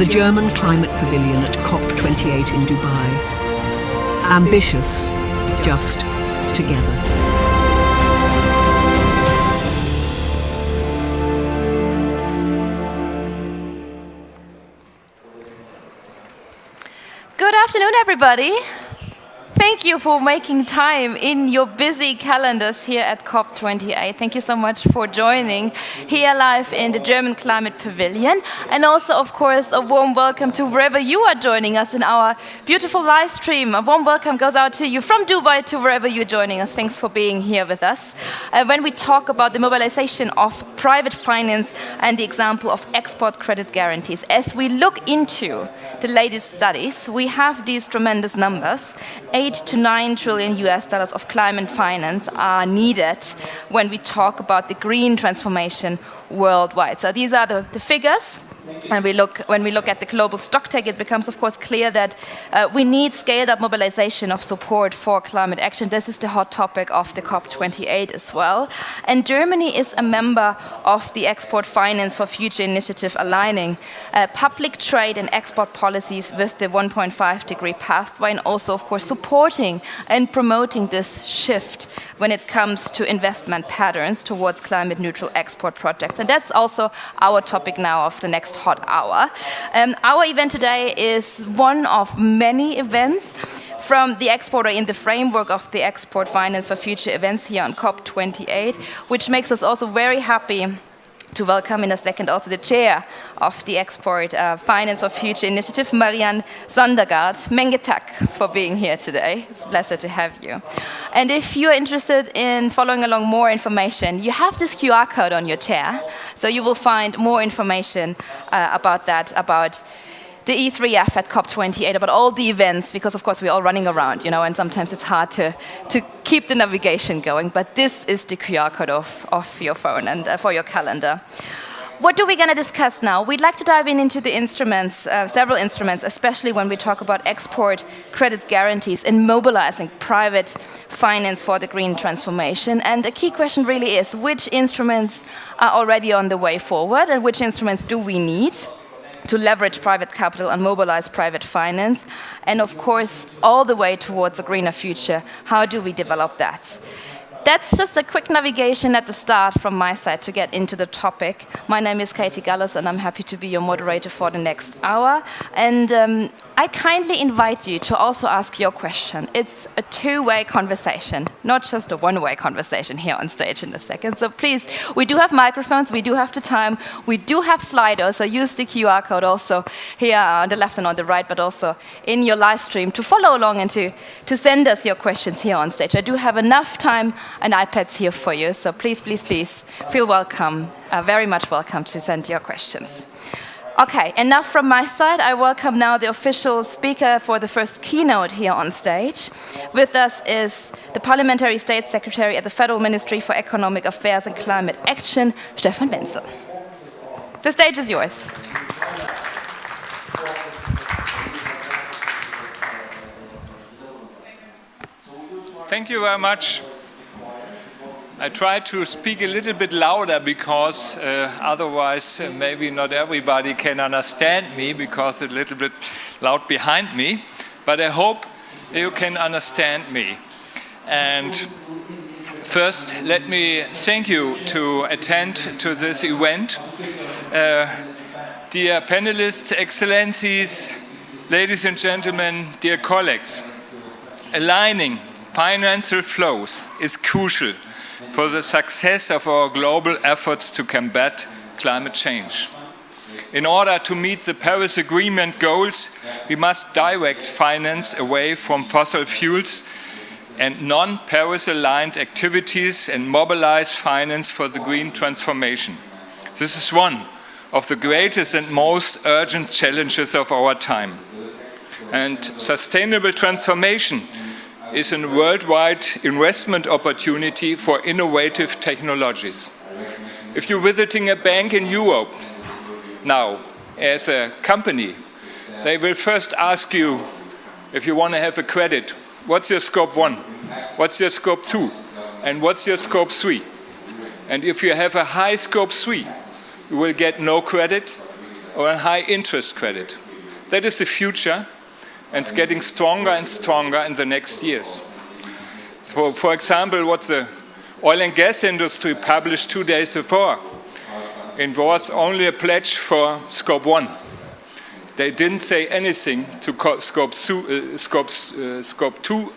the German Climate Pavilion at COP28 in Dubai. Ambitious, just together. Good afternoon, everybody. Thank you for making time in your busy calendars here at COP28. Thank you so much for joining here live in the German Climate Pavilion. And also, of course, a warm welcome to wherever you are joining us in our beautiful live stream. A warm welcome goes out to you from Dubai to wherever you're joining us. Thanks for being here with us. When we talk about the mobilization of private finance and the example of export credit guarantees, as we look into the latest studies, we have these tremendous numbers. 8 to 9 trillion US dollars of climate finance are needed when we talk about the green transformation worldwide. So these are the figures. When we look at the global stocktake, it becomes, of course, clear that we need scaled-up mobilization of support for climate action. This is the hot topic of the COP28 as well. And Germany is a member of the Export Finance for Future initiative, aligning public trade and export policies with the 1.5-degree pathway, and also, of course, supporting and promoting this shift when it comes to investment patterns towards climate-neutral export projects. And that's also our topic now of the next hot hour. Our event today is one of many events from the exporter in the framework of the Export Finance for Future events here on COP28, which makes us also very happy to welcome in a second also the chair of the Export Finance for Future initiative, Marianne Sondergaard. Menge tak for being here today. It's a pleasure to have you. And if you're interested in following along more information, you have this QR code on your chair, so you will find more information about that, about the E3F at COP28, about all the events, because of course we're all running around, and sometimes it's hard to keep the navigation going, but this is the QR code of your phone and for your calendar. What are we going to discuss now? We'd like to dive into the instruments, several instruments, especially when we talk about export credit guarantees and mobilizing private finance for the green transformation. And the key question really is, which instruments are already on the way forward and which instruments do we need to leverage private capital and mobilize private finance? And of course, all the way towards a greener future, how do we develop that? That's just a quick navigation at the start from my side to get into the topic. My name is Katie Gallis, and I'm happy to be your moderator for the next hour. And I kindly invite you to also ask your question. It's a two-way conversation, not just a one-way conversation here on stage in a second. So please, we do have microphones, we do have the time, we do have Slido, so use the QR code also here on the left and on the right, but also in your live stream to follow along and to send us your questions here on stage. I do have enough time and iPads here for you, so please, please, please feel welcome, very much welcome to send your questions. Okay, enough from my side. I welcome now the official speaker for the first keynote here on stage. With us is the Parliamentary State Secretary at the Federal Ministry for Economic Affairs and Climate Action, Stefan Wenzel. The stage is yours. Thank you very much. I try to speak a little bit louder because otherwise maybe not everybody can understand me because it's a little bit loud behind me. But I hope you can understand me. And first, let me thank you to attend to this event. Dear panelists, excellencies, ladies and gentlemen, dear colleagues, aligning financial flows is crucial for the success of our global efforts to combat climate change. In order to meet the Paris Agreement goals, we must direct finance away from fossil fuels and non-Paris aligned activities and mobilize finance for the green transformation. This is one of the greatest and most urgent challenges of our time. And sustainable transformation is a worldwide investment opportunity for innovative technologies. If you're visiting a bank in Europe now as a company, they will first ask you if you want to have a credit, what's your scope 1, what's your scope 2, and what's your scope 3? And if you have a high scope 3, you will get no credit or a high interest credit. That is the future, and it's getting stronger and stronger in the next years. So, for example, what the oil and gas industry published 2 days before, it was only a pledge for Scope 1. They didn't say anything to Scope 2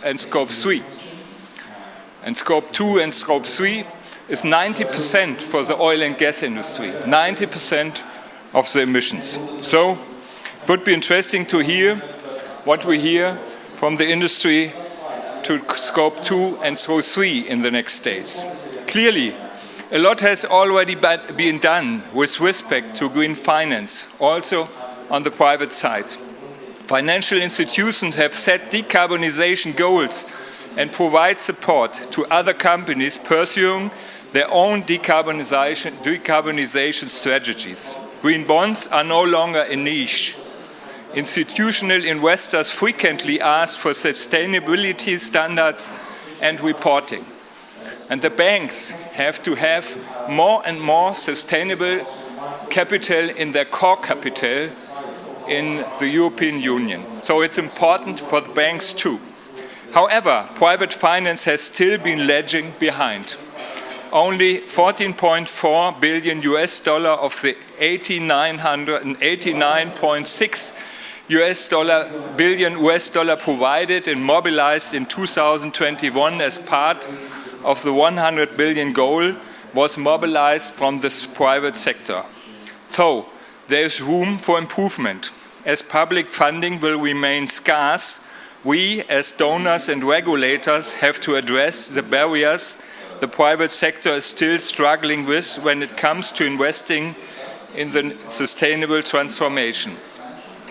and Scope 3. And Scope 2 and Scope 3 is 90% for the oil and gas industry, 90% of the emissions. So it would be interesting to hear what we hear from the industry to Scope 2 and Scope 3 in the next days. Clearly, a lot has already been done with respect to green finance, also on the private side. Financial institutions have set decarbonization goals and provide support to other companies pursuing their own decarbonization strategies. Green bonds are no longer a niche. Institutional investors frequently ask for sustainability standards and reporting. And the banks have to have more and more sustainable capital in their core capital in the European Union. So it's important for the banks too. However, private finance has still been lagging behind. Only 14.4 billion US dollar of the 89.6 billion US dollar provided and mobilized in 2021 as part of the 100 billion goal was mobilized from the private sector. So there is room for improvement. As public funding will remain scarce, we as donors and regulators have to address the barriers the private sector is still struggling with when it comes to investing in the sustainable transformation.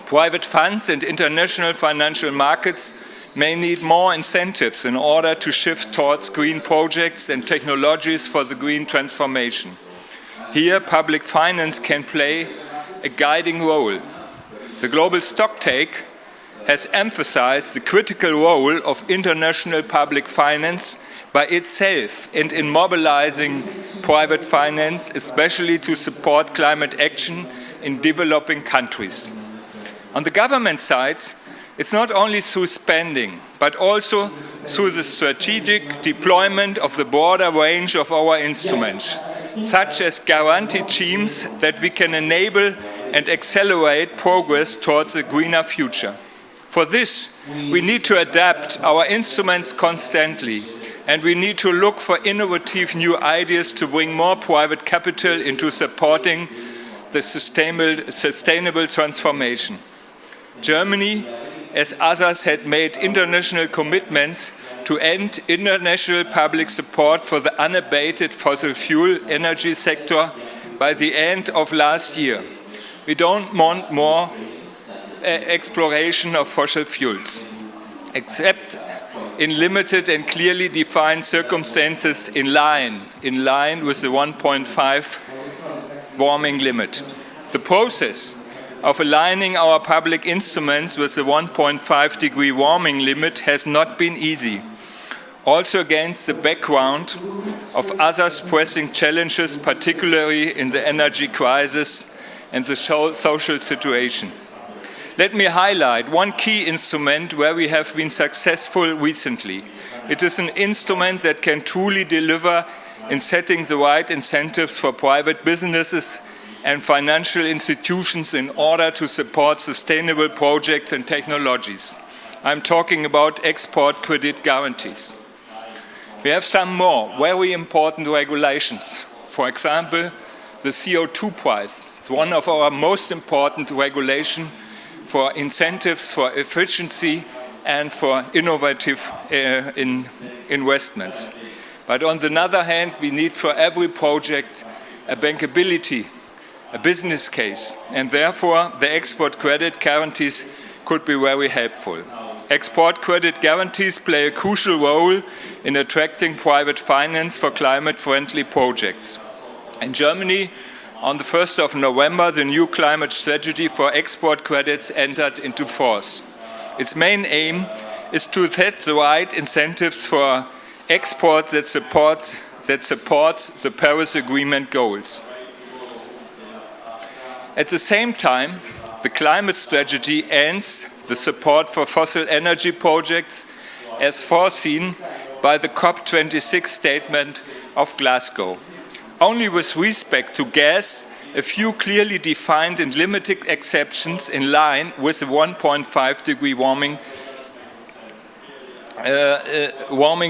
Private funds and international financial markets may need more incentives in order to shift towards green projects and technologies for the green transformation. Here, public finance can play a guiding role. The global stocktake has emphasized the critical role of international public finance by itself and in mobilizing private finance, especially to support climate action in developing countries. On the government side, it's not only through spending, but also through the strategic deployment of the broader range of our instruments, such as guarantee schemes that we can enable and accelerate progress towards a greener future. For this, we need to adapt our instruments constantly, and we need to look for innovative new ideas to bring more private capital into supporting the sustainable transformation. Germany, as others, had made international commitments to end international public support for the unabated fossil fuel energy sector by the end of last year. We don't want more exploration of fossil fuels, except in limited and clearly defined circumstances in line with the 1.5 warming limit. The process of aligning our public instruments with the 1.5 degree warming limit has not been easy, also against the background of other pressing challenges, particularly in the energy crisis and the social situation. Let me highlight one key instrument where we have been successful recently. It is an instrument that can truly deliver in setting the right incentives for private businesses and financial institutions in order to support sustainable projects and technologies. I'm talking about export credit guarantees. We have some more very important regulations. For example, the CO2 price. It's one of our most important regulations for incentives for efficiency and for innovative investments. But on the other hand, we need for every project a bankability, a business case, and therefore the export credit guarantees could be very helpful. Export credit guarantees play a crucial role in attracting private finance for climate-friendly projects. In Germany, on the 1st of November, the new climate strategy for export credits entered into force. Its main aim is to set the right incentives for export that supports the Paris Agreement goals. At the same time, The climate strategy ends the support for fossil energy projects as foreseen by the COP26 statement of Glasgow. Only with respect to gas, a few clearly defined and limited exceptions in line with the 1.5 degree warming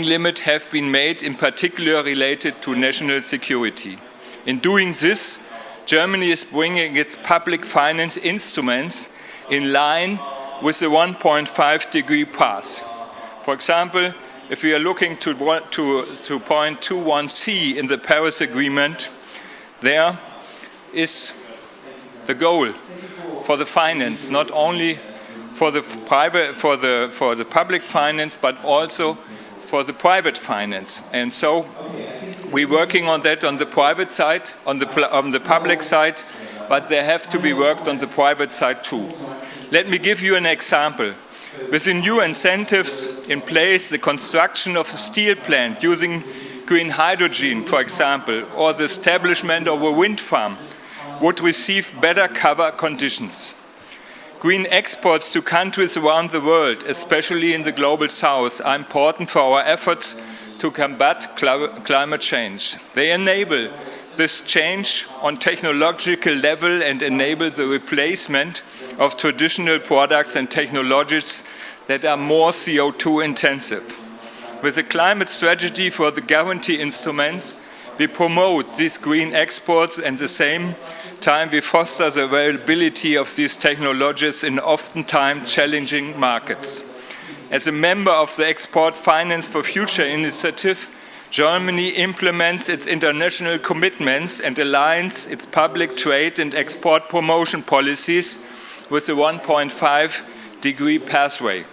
limit have been made, in particular related to national security. In doing this, Germany is bringing its public finance instruments in line with the 1.5 degree path. For example, if we are looking to point 21C in the Paris Agreement, there is the goal for the finance, not only for the public finance, but also for the private finance. And so we're working on that on the private side, on the public side, but they have to be worked on the private side too. Let me give you an example. With the new incentives in place, the construction of a steel plant using green hydrogen, for example, or the establishment of a wind farm would receive better cover conditions. Green exports to countries around the world, especially in the global south, are important for our efforts to combat climate change. They enable this change on technological level and enable the replacement of traditional products and technologies that are more CO2 intensive. With the climate strategy for the guarantee instruments, we promote these green exports and at the same time we foster the availability of these technologies in oftentimes challenging markets. As a member of the Export Finance for Future initiative, Germany implements its international commitments and aligns its public trade and export promotion policies with the 1.5 degree pathway.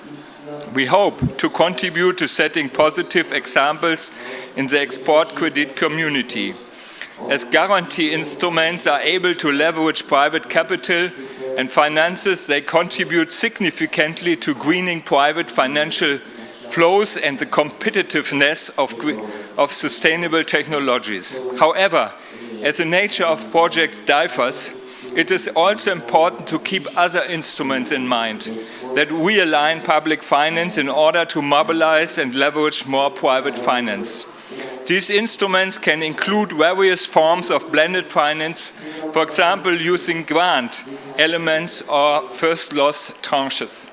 We hope to contribute to setting positive examples in the export credit community. As guarantee instruments are able to leverage private capital and finances, they contribute significantly to greening private financial flows and the competitiveness of sustainable technologies. However, as the nature of projects differs, it is also important to keep other instruments in mind that realign public finance in order to mobilize and leverage more private finance. These instruments can include various forms of blended finance, for example, using grant elements or first loss tranches.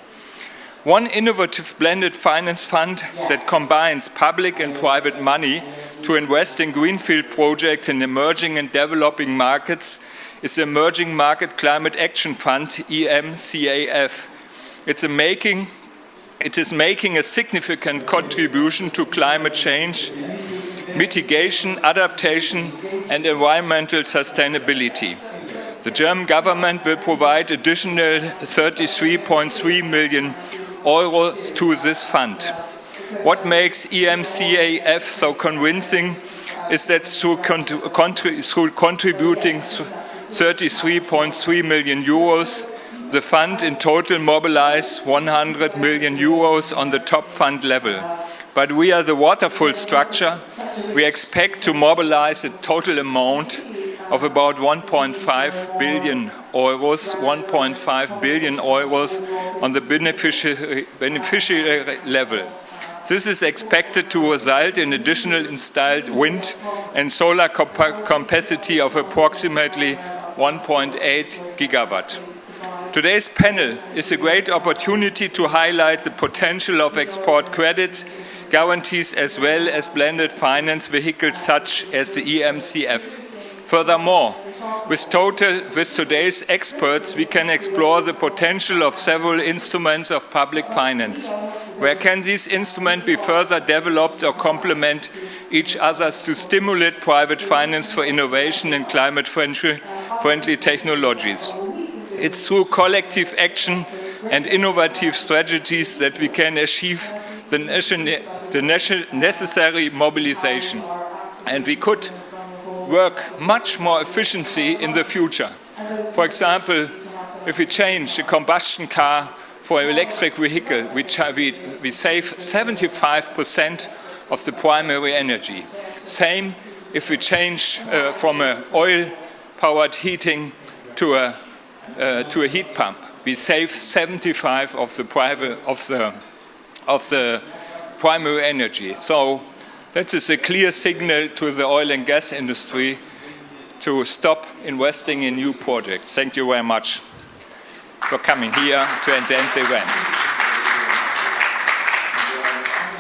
One innovative blended finance fund that combines public and private money to invest in greenfield projects in emerging and developing markets is the Emerging Market Climate Action Fund, EMCAF. It is making a significant contribution to climate change, mitigation, adaptation, and environmental sustainability. The German government will provide additional 33.3 million euros to this fund. What makes EMCAF so convincing is that through contributing 33.3 million euros, the fund in total mobilized 100 million euros on the top fund level. But via the waterfall structure, we expect to mobilize a total amount of about 1.5 billion euros on the beneficiary level. This is expected to result in additional installed wind and solar capacity of approximately 1.8 gigawatt. Today's panel is a great opportunity to highlight the potential of export credits, guarantees, as well as blended finance vehicles such as the EMCF. Furthermore, with today's experts, we can explore the potential of several instruments of public finance. Where can these instruments be further developed or complement each other to stimulate private finance for innovation and climate-friendly technologies? It's through collective action and innovative strategies that we can achieve the necessary mobilization. And we could work much more efficiently in the future. For example, if we change the combustion car for an electric vehicle, we save 75% of the primary energy. Same if we change from an oil-powered heating to a to a heat pump. We save 75 of the primary energy. So that is a clear signal to the oil and gas industry to stop investing in new projects. Thank you very much for coming here to attend the event.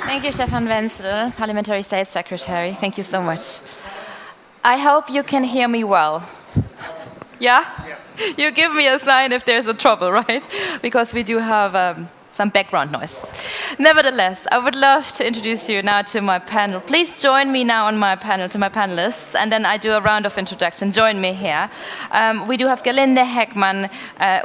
Thank you, Stefan Wenzel, Parliamentary State Secretary. Thank you so much. I hope you can hear me well. Yeah? Yes. You give me a sign if there's a trouble, right? Because we do have some background noise. Nevertheless, I would love to introduce you now to my panel. Please join me now on my panel, to my panelists, and then I do a round of introduction. Join me here. We do have Gerlinde Heckmann,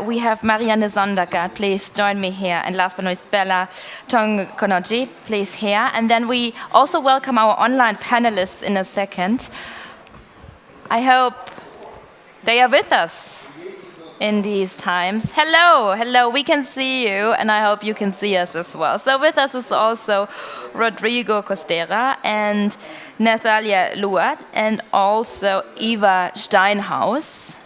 we have Marianne Sondergaard, please join me here, and last but not least, Bella Tonkonoji, please here. And then we also welcome our online panelists in a second. I hope they are with us in these times. Hello, hello, we can see you, and I hope you can see us as well. So with us is also Rodrigo Costera and Natalia Luat, and also Eva Steinhaus.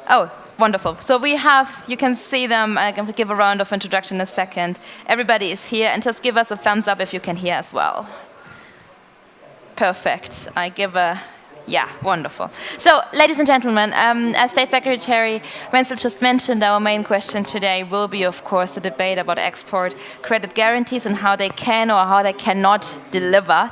Oh, wonderful. So we have, you can see them, I can give a round of introduction in a second. Everybody is here, and just give us a thumbs up if you can hear as well. Perfect. I give a Yeah, wonderful. So, ladies and gentlemen, as State Secretary Wenzel just mentioned, our main question today will be, of course, the debate about export credit guarantees and how they can or how they cannot deliver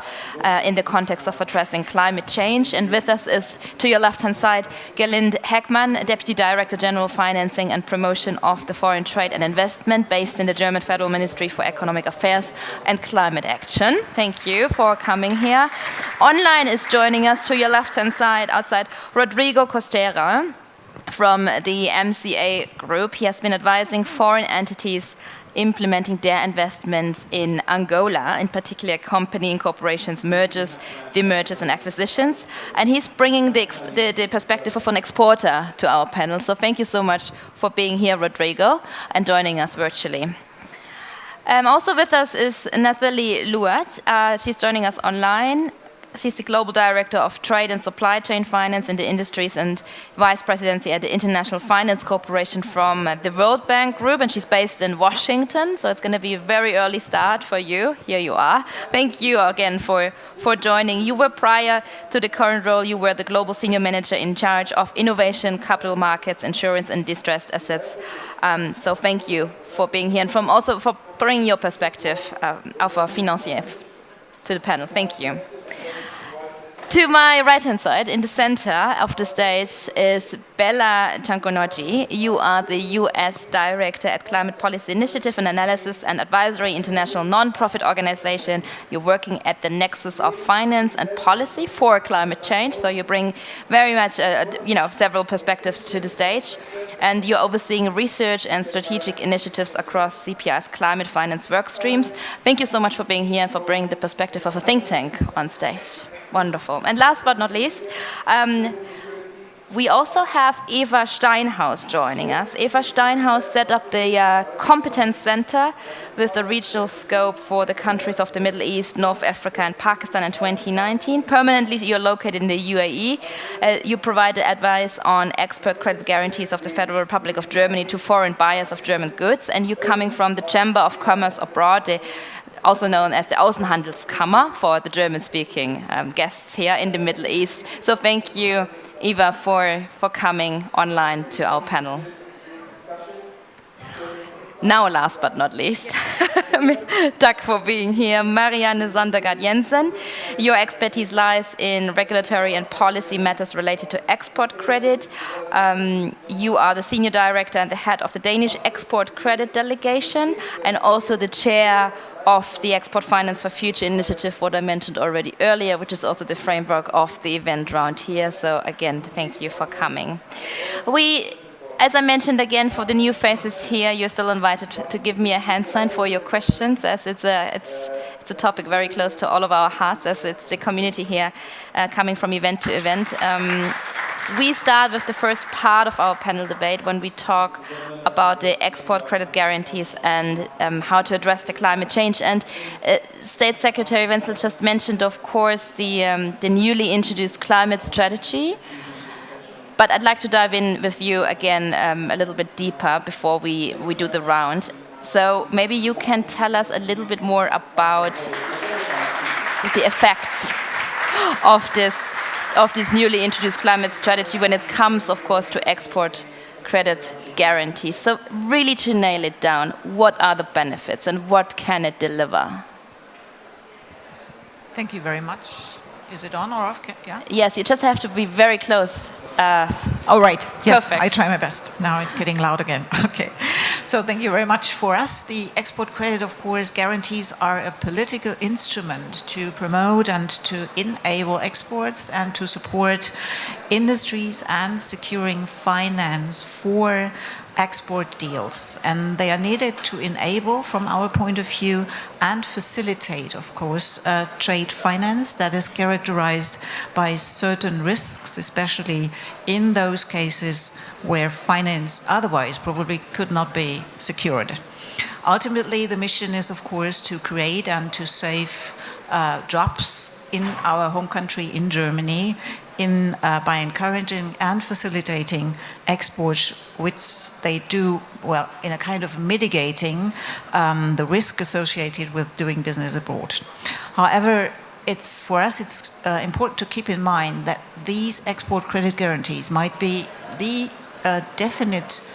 in the context of addressing climate change. And with us is, to your left-hand side, Gerlinde Heckmann, Deputy Director General Financing and Promotion of the Foreign Trade and Investment, based in the German Federal Ministry for Economic Affairs and Climate Action. Thank you for coming here. Online is joining us, to your left-hand side, outside, Rodrigo Costera from the MCA Group. He has been advising foreign entities implementing their investments in Angola, in particular company incorporations, mergers, demergers and acquisitions. And he's bringing the perspective of an exporter to our panel. So thank you so much for being here, Rodrigo, and joining us virtually. Also with us is Nathalie Luat. She's joining us online. She's the Global Director of Trade and Supply Chain Finance in the Industries and Vice Presidency at the International Finance Corporation from the World Bank Group, and she's based in Washington, so it's going to be a very early start for you. Here you are. Thank you again for joining. You were, prior to the current role, you were the Global Senior Manager in charge of Innovation, Capital Markets, Insurance and Distressed Assets. So thank you for being here and also for bringing your perspective of our financier to the panel. Thank you. To my right-hand side, in the center of the stage, is Bella Tonkonoji. You are the U.S. Director at Climate Policy Initiative and Analysis and Advisory, international non-profit organization. You're working at the nexus of finance and policy for climate change, so you bring very much, several perspectives to the stage. And you're overseeing research and strategic initiatives across CPI's climate finance work streams. Thank you so much for being here and for bringing the perspective of a think tank on stage. Wonderful. And last but not least, we also have Eva Steinhaus joining us. Eva Steinhaus set up the Competence Center with the regional scope for the countries of the Middle East, North Africa and Pakistan in 2019. Permanently, you're located in the UAE. You provide advice on export credit guarantees of the Federal Republic of Germany to foreign buyers of German goods. And you're coming from the Chamber of Commerce Abroad, also known as the Außenhandelskammer for the German-speaking guests here in the Middle East. So thank you, Eva, for coming online to our panel. Now, last but not least, Doug for being here. Marianne Sondergaard Jensen, your expertise lies in regulatory and policy matters related to export credit. You are the Senior Director and the head of the Danish Export Credit Delegation, and also the chair of the Export Finance for Future initiative, what I mentioned already earlier, which is also the framework of the event round here. So again, thank you for coming. As I mentioned again, for the new faces here, you're still invited to give me a hand sign for your questions, as it's a topic very close to all of our hearts, as it's the community here coming from event to event. We start with the first part of our panel debate when we talk about the export credit guarantees and how to address the climate change. And State Secretary Wenzel just mentioned, of course, the newly introduced climate strategy. But I'd like to dive in with you again a little bit deeper before we do the round. So maybe you can tell us a little bit more about the effects of this newly introduced climate strategy when it comes, of course, to export credit guarantees. So really to nail it down, what are the benefits and what can it deliver? Thank you very much. Is it on or off? Yeah? Yes, you just have to be very close. Oh, right. Yes, Perfect. I try my best. Now it's getting loud again. Okay. So thank you very much. For us, the export credit, of course, guarantees are a political instrument to promote and to enable exports and to support industries and securing finance for export deals. And they are needed to enable, from our point of view, and facilitate, of course, trade finance that is characterized by certain risks, especially in those cases where finance otherwise probably could not be secured. Ultimately, the mission is, of course, to create and to save jobs in our home country, in Germany, by encouraging and facilitating exports, which they do, well, in a kind of mitigating the risk associated with doing business abroad. However, for us, it's important to keep in mind that these export credit guarantees might be the definite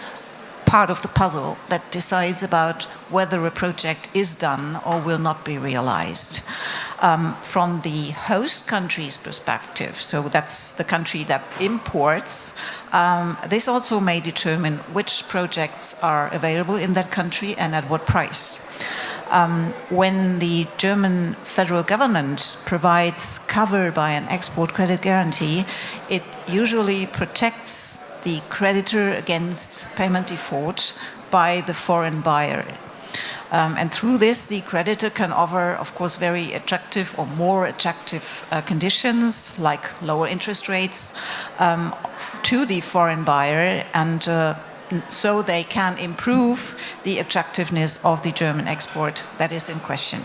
part of the puzzle that decides about whether a project is done or will not be realized. From the host country's perspective, so that's the country that imports, this also may determine which projects are available in that country and at what price. When the German federal government provides cover by an export credit guarantee, it usually protects the creditor against payment default by the foreign buyer. And through this, the creditor can offer, of course, very attractive or more attractive conditions, like lower interest rates, to the foreign buyer, and so they can improve the attractiveness of the German export that is in question.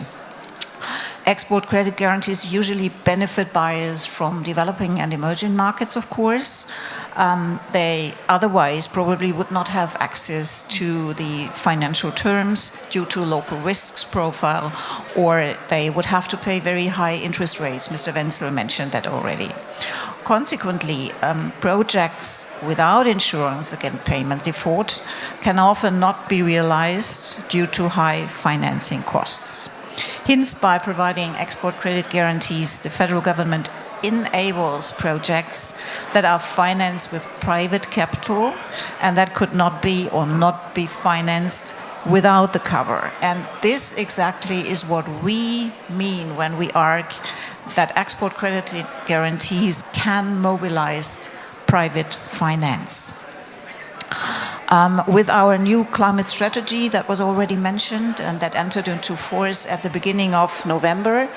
Export credit guarantees usually benefit buyers from developing and emerging markets, of course. They otherwise probably would not have access to the financial terms due to local risks profile, or they would have to pay very high interest rates. Mr. Wenzel mentioned that already. Consequently, projects without insurance against payment default can often not be realized due to high financing costs. Hence, by providing export credit guarantees, the federal government enables projects that are financed with private capital and that could not be or not be financed without the cover. And this exactly is what we mean when we argue that export credit guarantees can mobilize private finance. With our new climate strategy that was already mentioned and that entered into force at the beginning of November,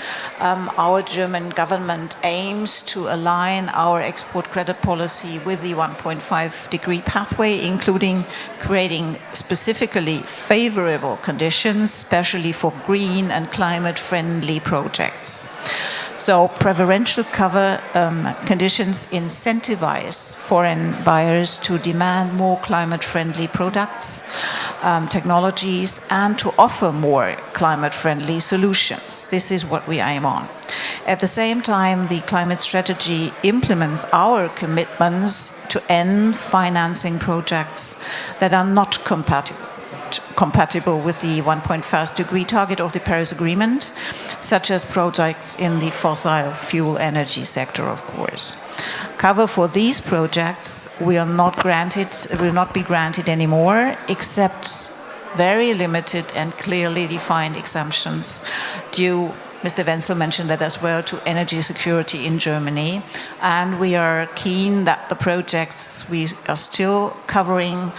our German government aims to align our export credit policy with the 1.5-degree pathway, including creating specifically favorable conditions, especially for green and climate-friendly projects. So preferential cover conditions incentivize foreign buyers to demand more climate-friendly products, technologies, and to offer more climate-friendly solutions. This is what we aim on. At the same time, the climate strategy implements our commitments to end financing projects that are not compatible with the 1.5-degree target of the Paris Agreement, such as projects in the fossil fuel energy sector, of course. Cover for these projects will not be granted anymore, except very limited and clearly defined exemptions due, Mr. Wenzel mentioned that as well, to energy security in Germany. And we are keen that the projects we are still covering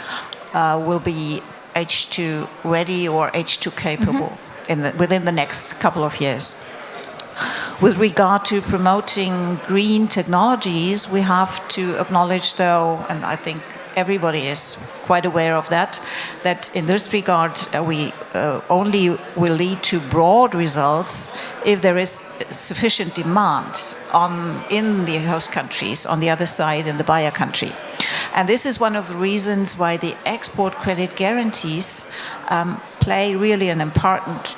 will be H2 ready or H2 capable within the next couple of years. With regard to promoting green technologies, we have to acknowledge, though, and I think everybody is quite aware of that in this regard, we only will lead to broad results if there is sufficient demand in the host countries, on the other side, in the buyer country. And this is one of the reasons why the export credit guarantees play really an important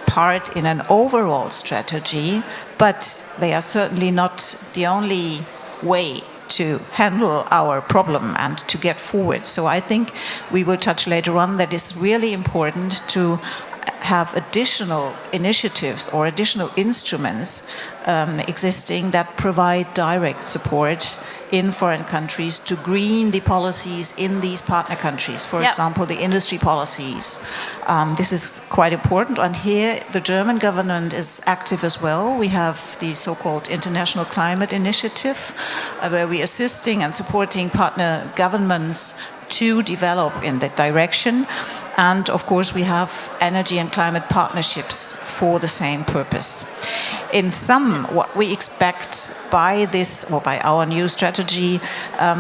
part in an overall strategy, but they are certainly not the only way to handle our problem and to get forward. So I think we will touch later on that it's really important to have additional initiatives or additional instruments existing that provide direct support in foreign countries to green the policies in these partner countries. For example, the industry policies. This is quite important. And here the German government is active as well. We have the so-called International Climate Initiative, where we are assisting and supporting partner governments to develop in that direction. And of course, we have energy and climate partnerships for the same purpose. In sum, what we expect by this, or by our new strategy,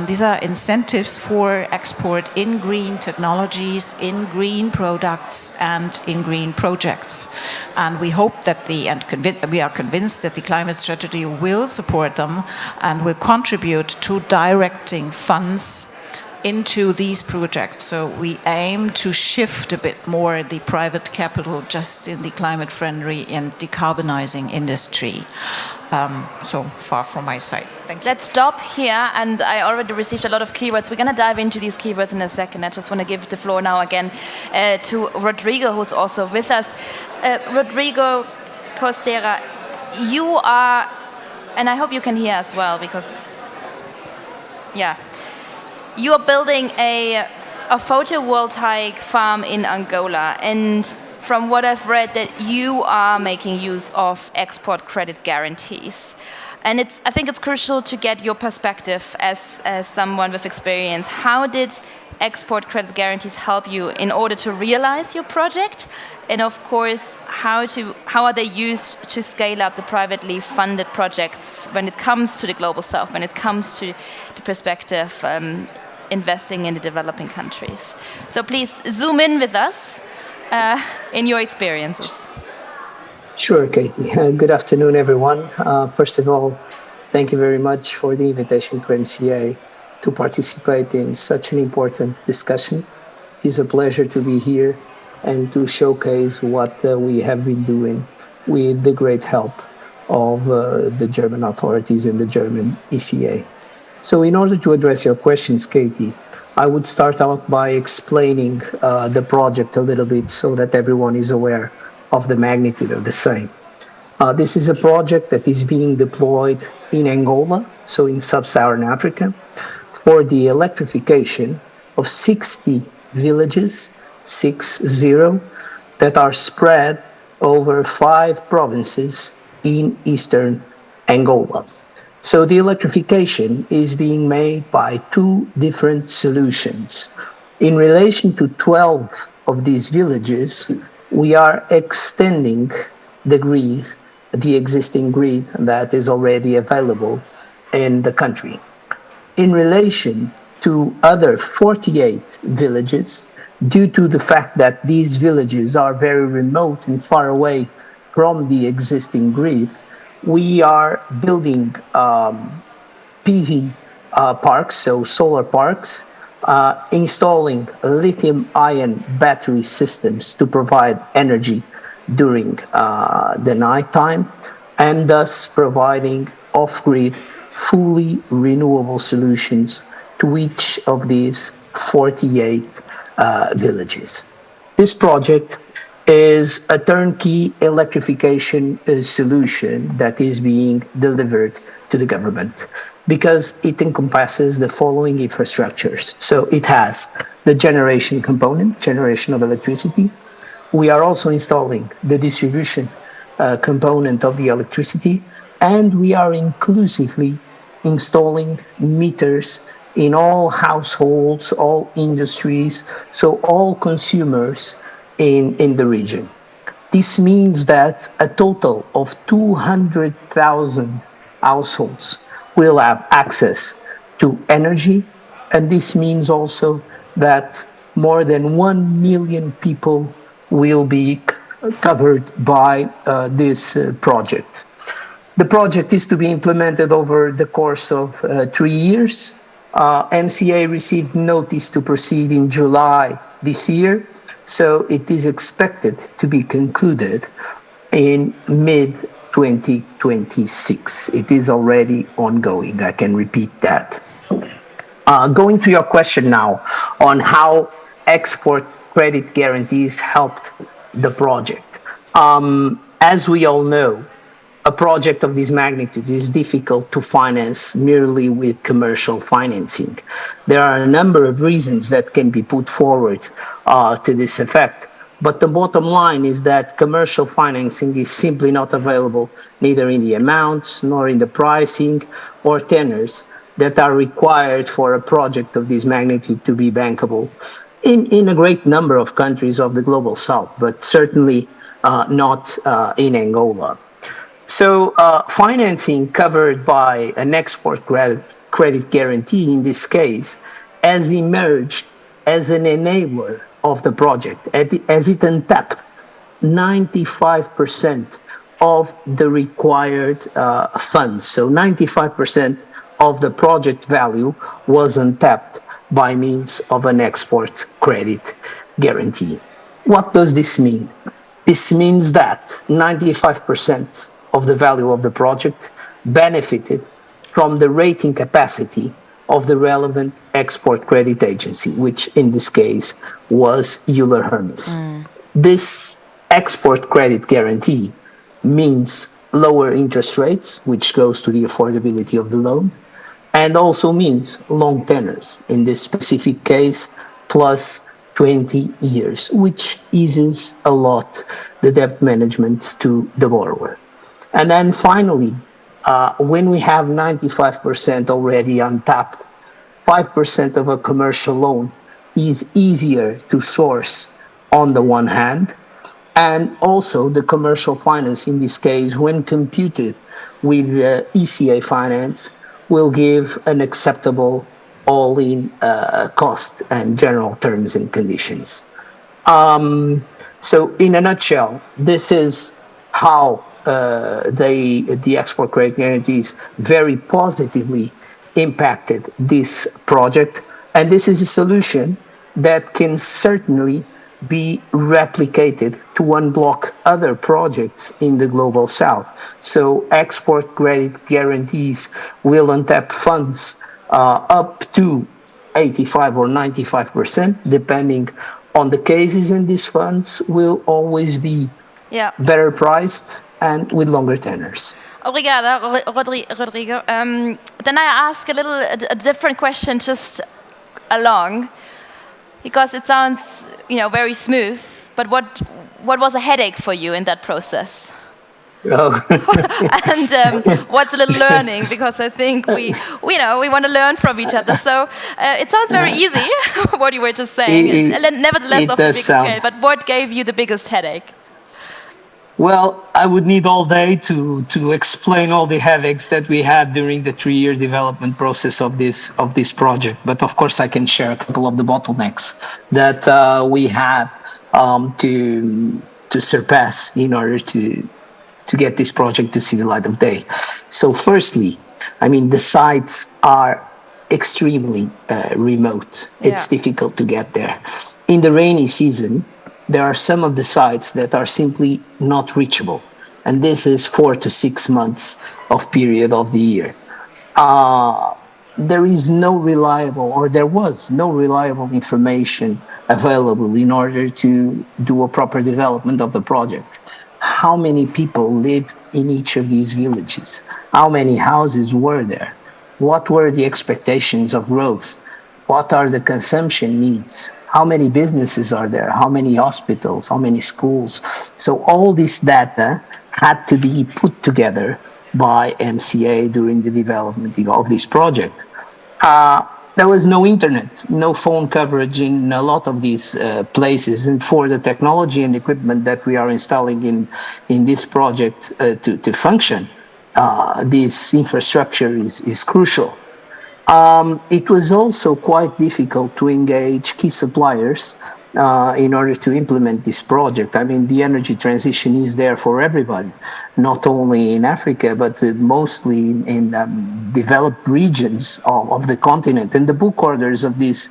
these are incentives for export in green technologies, in green products, and in green projects. And we hope that we are convinced that the climate strategy will support them and will contribute to directing funds into these projects. So we aim to shift a bit more the private capital just in the climate-friendly and decarbonizing industry. So far from my side. Thank you. Let's stop here, and I already received a lot of keywords. We're going to dive into these keywords in a second. I just want to give the floor now again to Rodrigo, who's also with us. Rodrigo Costera, you are, and I hope you can hear as well, because, yeah. You are building a photovoltaic farm in Angola, and from what I've read, that you are making use of export credit guarantees. And I think it's crucial to get your perspective as someone with experience. How did export credit guarantees help you in order to realize your project? And of course, how are they used to scale up the privately funded projects when it comes to the global south, when it comes to the perspective investing in the developing countries? So please zoom in with us in your experiences. Sure, Katie. Good afternoon, everyone. First of all, thank you very much for the invitation to MCA to participate in such an important discussion. It is a pleasure to be here and to showcase what we have been doing with the great help of the German authorities and the German ECA. So in order to address your questions, Katie, I would start out by explaining the project a little bit so that everyone is aware of the magnitude of the same. This is a project that is being deployed in Angola, so in sub-Saharan Africa, for the electrification of 60 villages, 60, that are spread over 5 provinces in eastern Angola. So the electrification is being made by 2 different solutions. In relation to 12 of these villages, we are extending the grid, the existing grid that is already available in the country. In relation to other 48 villages, due to the fact that these villages are very remote and far away from the existing grid, we are building PV parks, so solar parks, installing lithium-ion battery systems to provide energy during the nighttime, and thus providing off-grid, fully renewable solutions to each of these 48 villages. This project is a turnkey electrification solution that is being delivered to the government because it encompasses the following infrastructures. So it has the generation component, generation of electricity. We are also installing the distribution component of the electricity, and we are inclusively installing meters in all households, all industries, so all consumers in the region. This means that a total of 200,000 households will have access to energy, and this means also that more than 1 million people will be covered by this project. The project is to be implemented over the course of 3 years, MCA received notice to proceed in July this year, so it is expected to be concluded in mid 2026. It is already ongoing. I can repeat that. Going to your question now on how export credit guarantees helped the project. As we all know, a project of this magnitude is difficult to finance merely with commercial financing. There are a number of reasons that can be put forward to this effect. But the bottom line is that commercial financing is simply not available, neither in the amounts nor in the pricing or tenors that are required for a project of this magnitude to be bankable in a great number of countries of the global south, but certainly not in Angola. So financing covered by an export credit guarantee in this case has emerged as an enabler of the project, as it untapped 95% of the required funds. So 95% of the project value was untapped by means of an export credit guarantee. What does this mean? This means that 95% of the value of the project benefited from the rating capacity of the relevant export credit agency, which in this case was Euler Hermes. This export credit guarantee means lower interest rates, which goes to the affordability of the loan, and also means long tenors, in this specific case, plus 20 years, which eases a lot the debt management to the borrower. And then finally, when we have 95% already untapped, 5% of a commercial loan is easier to source on the one hand, and also the commercial finance in this case, when computed with ECA finance, will give an acceptable all-in cost and general terms and conditions. So in a nutshell, this is how the export credit guarantees very positively impacted this project. And this is a solution that can certainly be replicated to unblock other projects in the global south. So export credit guarantees will untap funds up to 85 or 95%, depending on the cases, and these funds will always be better priced and with longer tenors. Obrigada, Rodrigo. Then I ask a different question just along, because it sounds, very smooth. But what was a headache for you in that process? Oh. And what's a little learning? Because I think we want to learn from each other. So it sounds very easy what you were just saying. Nevertheless, of the big scale. But what gave you the biggest headache? Well, I would need all day to explain all the headaches that we had during the 3-year development process of this project. But of course, I can share a couple of the bottlenecks that we had to surpass in order to get this project to see the light of day. So firstly, the sites are extremely remote. It's difficult to get there. In the rainy season, there are some of the sites that are simply not reachable. And this is 4 to 6 months of period of the year. There was no reliable information available in order to do a proper development of the project. How many people lived in each of these villages? How many houses were there? What were the expectations of growth? What are the consumption needs? How many businesses are there? How many hospitals? How many schools? So all this data had to be put together by MCA during the development of this project. There was no internet, no phone coverage in a lot of these places. And for the technology and equipment that we are installing in this project to function, this infrastructure is crucial. It was also quite difficult to engage key suppliers in order to implement this project. I mean, the energy transition is there for everybody, not only in Africa, but mostly in developed regions of the continent. And the book orders of these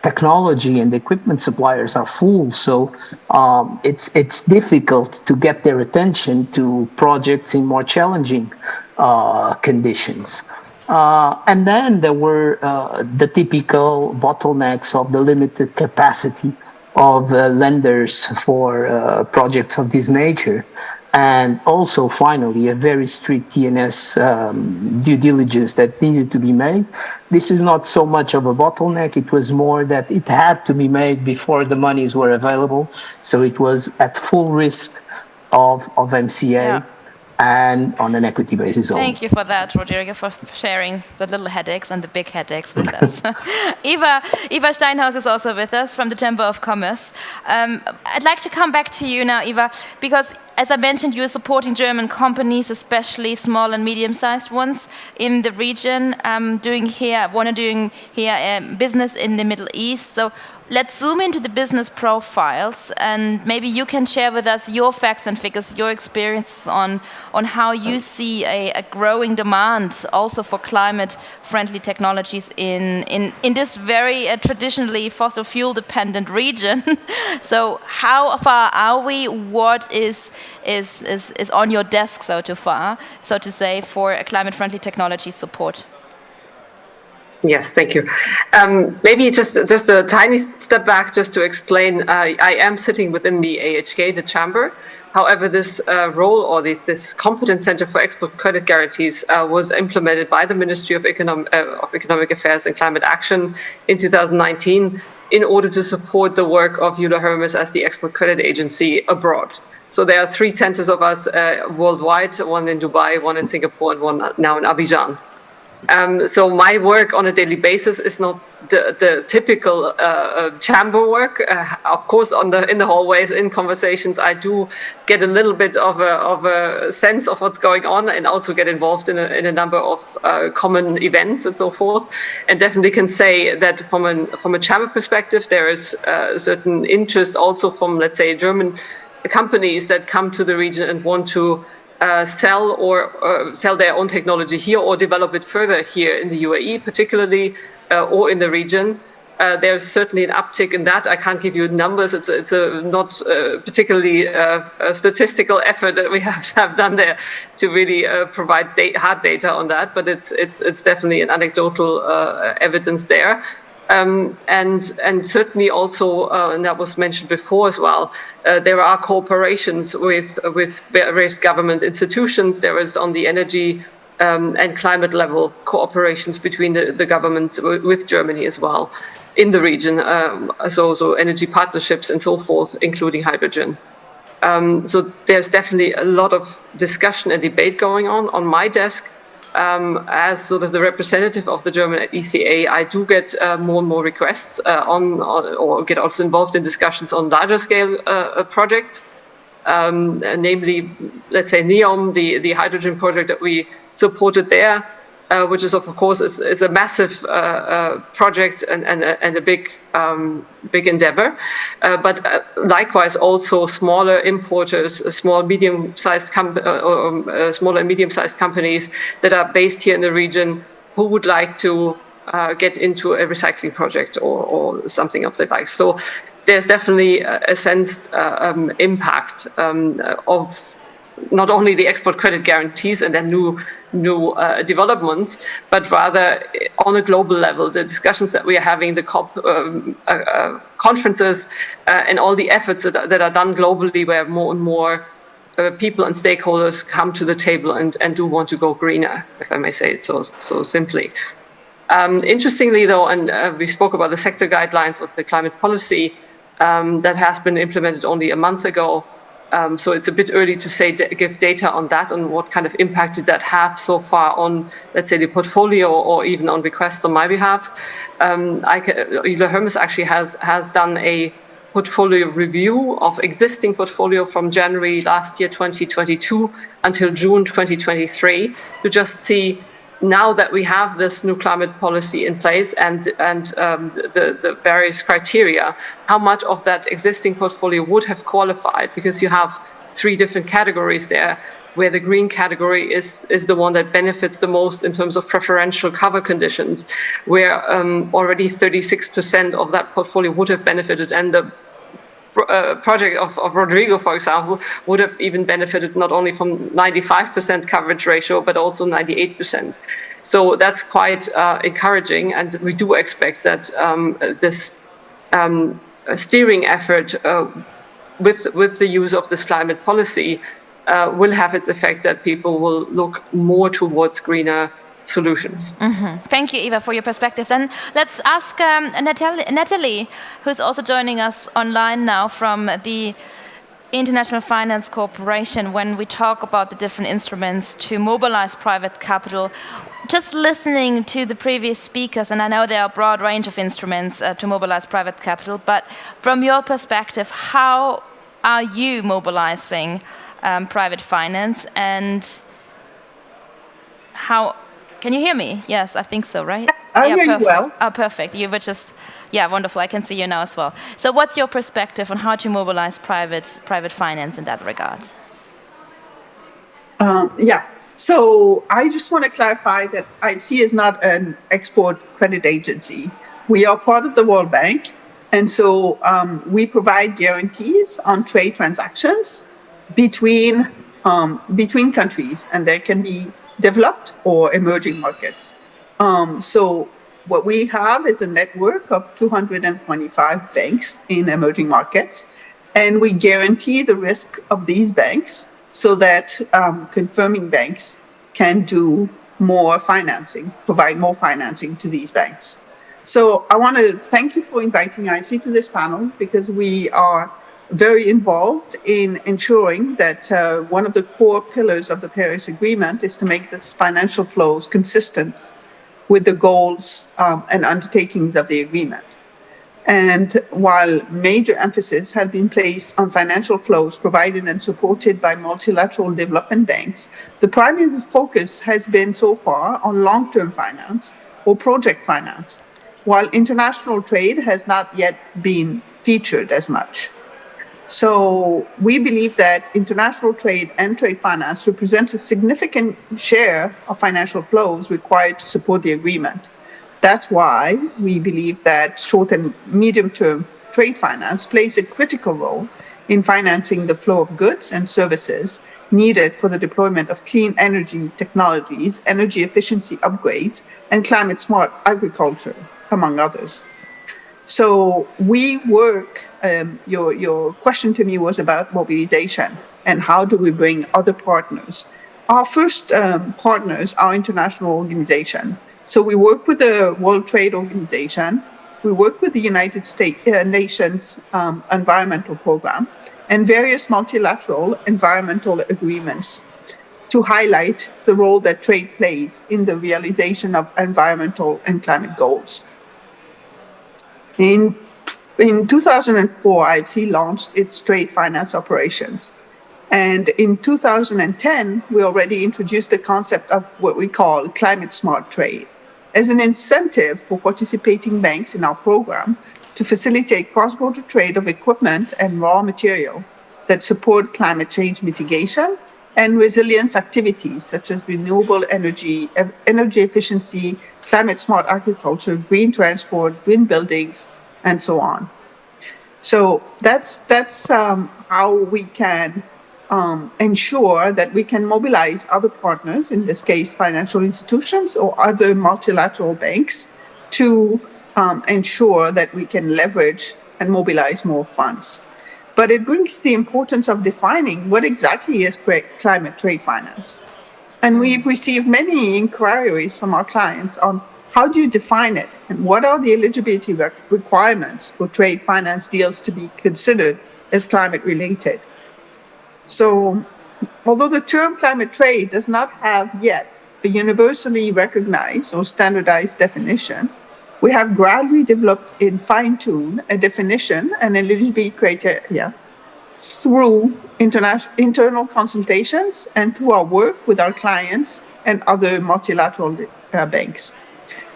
technology and equipment suppliers are full. So it's difficult to get their attention to projects in more challenging conditions. And then there were the typical bottlenecks of the limited capacity of lenders for projects of this nature. And also, finally, a very strict TNS due diligence that needed to be made. This is not so much of a bottleneck. It was more that it had to be made before the monies were available. So it was at full risk of MCA. Yeah. And on an equity basis only. Thank you for that, Rodrigo, for sharing the little headaches and the big headaches with us. Eva Steinhaus is also with us from the Chamber of Commerce. I'd like to come back to you now, Eva, because as I mentioned, you are supporting German companies, especially small and medium-sized ones in the region, doing here business in the Middle East. So let's zoom into the business profiles, and maybe you can share with us your facts and figures, your experience on how you see a growing demand also for climate-friendly technologies in this very traditionally fossil fuel-dependent region. So how far are we? What is on your desk, so to say, for a climate-friendly technology support? Yes, thank you. Maybe just a tiny step back just to explain. I am sitting within the AHK, the chamber. However, this role or this competence center for export credit guarantees was implemented by the Ministry of Economic Affairs and Climate Action in 2019 in order to support the work of Euler Hermes as the export credit agency abroad. So there are 3 centers of us worldwide, one in Dubai, one in Singapore, and one now in Abidjan. So my work on a daily basis is not the typical chamber work. Of course, in the hallways, in conversations, I do get a little bit of a sense of what's going on, and also get involved in a number of common events and so forth. And definitely can say that from a chamber perspective, there is a certain interest also from, let's say, German companies that come to the region and want to sell their own technology here or develop it further here in the UAE, particularly, or in the region. There's certainly an uptick in that. I can't give you numbers. It's a not particularly a statistical effort that we have done there to really provide hard data on that. But it's definitely an anecdotal evidence there. And certainly also, and that was mentioned before as well, there are cooperations with various government institutions. There is on the energy and climate level cooperations between the governments with Germany as well in the region. So energy partnerships and so forth, including hydrogen. So there's definitely a lot of discussion and debate going on my desk. As sort of the representative of the German ECA, I do get more and more requests or get also involved in discussions on larger scale projects, namely, let's say, NEOM, the hydrogen project that we supported there, which is of course is a massive project and a big endeavor. But likewise, also smaller importers, small medium-sized smaller and medium-sized companies that are based here in the region who would like to get into a recycling project or something of the like. So there's definitely a sensed impact of not only the export credit guarantees and then new developments, but rather on a global level, the discussions that we are having, the COP conferences, and all the efforts that are done globally, where more and more people and stakeholders come to the table and do want to go greener, if I may say it so simply. Interestingly, though, and we spoke about the sector guidelines of the climate policy that has been implemented only a month ago. So it's a bit early to give data on that and what kind of impact did that have so far on, let's say, the portfolio or even on requests on my behalf. Euler Hermes actually has done a portfolio review of existing portfolio from January last year, 2022, until June 2023, to just see now that we have this new climate policy in place and the various criteria, how much of that existing portfolio would have qualified? Because you have 3 different categories there, where the green category is the one that benefits the most in terms of preferential cover conditions, where already 36% of that portfolio would have benefited, and the project of Rodrigo, for example, would have even benefited not only from 95% coverage ratio, but also 98%. So that's quite encouraging, and we do expect that this steering effort with the use of this climate policy will have its effect, that people will look more towards greener solutions. Thank you, Eva, for your perspective. Then let's ask Natalie, who's also joining us online now from the International Finance Corporation, when we talk about the different instruments to mobilize private capital. Just listening to the previous speakers, and I know there are a broad range of instruments to mobilize private capital, but from your perspective, how are you mobilizing private finance, and how... Can you hear me? Yes, I think so, right? I hear you well. Oh, perfect. You were just, wonderful. I can see you now as well. So what's your perspective on how to mobilize private finance in that regard? So I just want to clarify that IFC is not an export credit agency. We are part of the World Bank, and so we provide guarantees on trade transactions between countries, and there can be developed or emerging markets. So what we have is a network of 225 banks in emerging markets, and we guarantee the risk of these banks so that confirming banks can do more financing, provide more financing to these banks. So I want to thank you for inviting IFC to this panel, because we are very involved in ensuring that one of the core pillars of the Paris Agreement is to make the financial flows consistent with the goals and undertakings of the agreement. And while major emphasis has been placed on financial flows provided and supported by multilateral development banks, the primary focus has been so far on long-term finance or project finance, while international trade has not yet been featured as much. So we believe that international trade and trade finance represents a significant share of financial flows required to support the agreement. That's why we believe that short and medium-term trade finance plays a critical role in financing the flow of goods and services needed for the deployment of clean energy technologies, energy efficiency upgrades, and climate-smart agriculture, among others. So we work, your question to me was about mobilization and how do we bring other partners. Our first partners are international organizations. So we work with the World Trade Organization, we work with the United Nations Environmental Program, and various multilateral environmental agreements to highlight the role that trade plays in the realization of environmental and climate goals. In 2004, IFC launched its trade finance operations. And in 2010, we already introduced the concept of what we call climate smart trade as an incentive for participating banks in our program to facilitate cross-border trade of equipment and raw material that support climate change mitigation and resilience activities such as renewable energy, energy efficiency, climate-smart agriculture, green transport, green buildings, and so on. So that's how we can ensure that we can mobilize other partners, in this case, financial institutions or other multilateral banks, to ensure that we can leverage and mobilize more funds. But it brings the importance of defining what exactly is climate trade finance. And we've received many inquiries from our clients on how do you define it and what are the eligibility requirements for trade finance deals to be considered as climate related. So although the term climate trade does not have yet a universally recognized or standardized definition, we have gradually developed and fine-tuned a definition and eligibility criteria through internal consultations and through our work with our clients and other multilateral banks.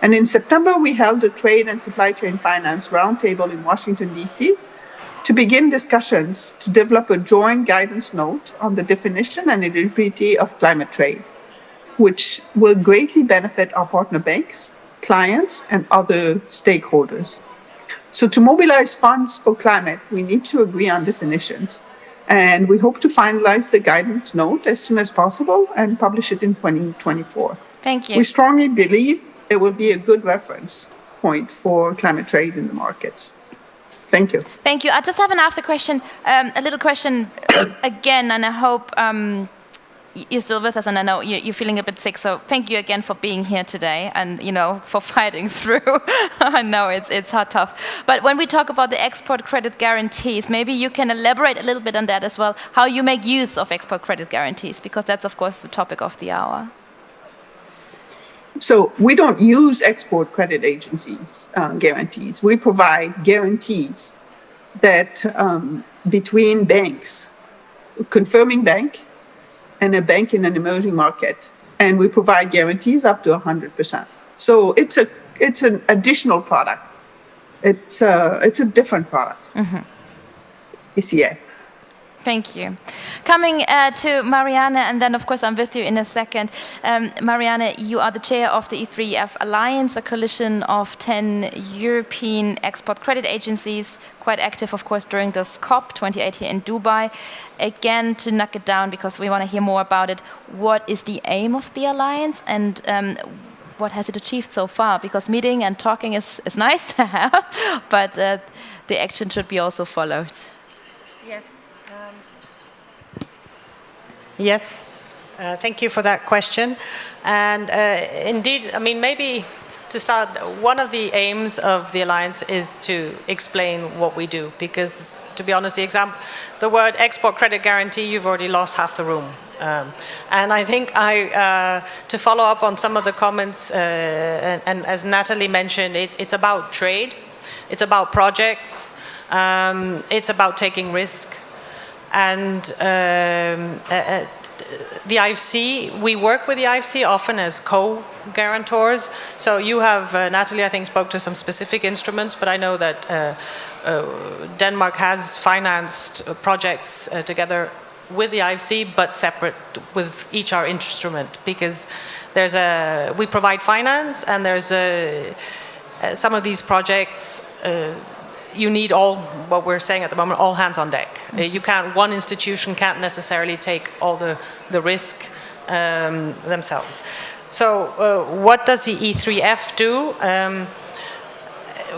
And in September, we held a trade and supply chain finance roundtable in Washington, D.C., to begin discussions to develop a joint guidance note on the definition and eligibility of climate trade, which will greatly benefit our partner banks, clients, and other stakeholders. So to mobilize funds for climate, we need to agree on definitions. And we hope to finalize the guidance note as soon as possible and publish it in 2024. Thank you. We strongly believe it will be a good reference point for climate trade in the markets. Thank you. Thank you. I just have an after question, a little question again, and I hope you're still with us, and I know you're feeling a bit sick, so thank you again for being here today and, you know, for fighting through. I know it's hard, tough. But when we talk about the export credit guarantees, maybe you can elaborate a little bit on that as well, how you make use of export credit guarantees, because that's, of course, the topic of the hour. So we don't use export credit agencies guarantees. We provide guarantees that between banks, confirming bank, and a bank in an emerging market, and we provide guarantees up to 100%. So it's an additional product. It's a different product. ECA. Thank you. Coming to Marianne, and then of course I'm with you in a second. Marianne, you are the chair of the E3F Alliance, a coalition of 10 European export credit agencies, quite active of course during this COP28 here in Dubai. Again, to knock it down, because we want to hear more about it, what is the aim of the alliance, and what has it achieved so far? Because meeting and talking is nice to have, but the action should be also followed. Yes. Yes, thank you for that question. And indeed, I mean, maybe to start, one of the aims of the Alliance is to explain what we do, because to be honest, the word export credit guarantee, you've already lost half the room. And I think to follow up on some of the comments, and as Natalie mentioned, it's about trade, it's about projects, it's about taking risk. And the IFC, we work with the IFC often as co-guarantors. So you have, Natalie, I think, spoke to some specific instruments, but I know that Denmark has financed projects together with the IFC, but separate with each our instrument, because we provide finance, and there's some of these projects, you need what we're saying at the moment, all hands on deck. One institution can't necessarily take all the risk themselves. So what does the E3F do?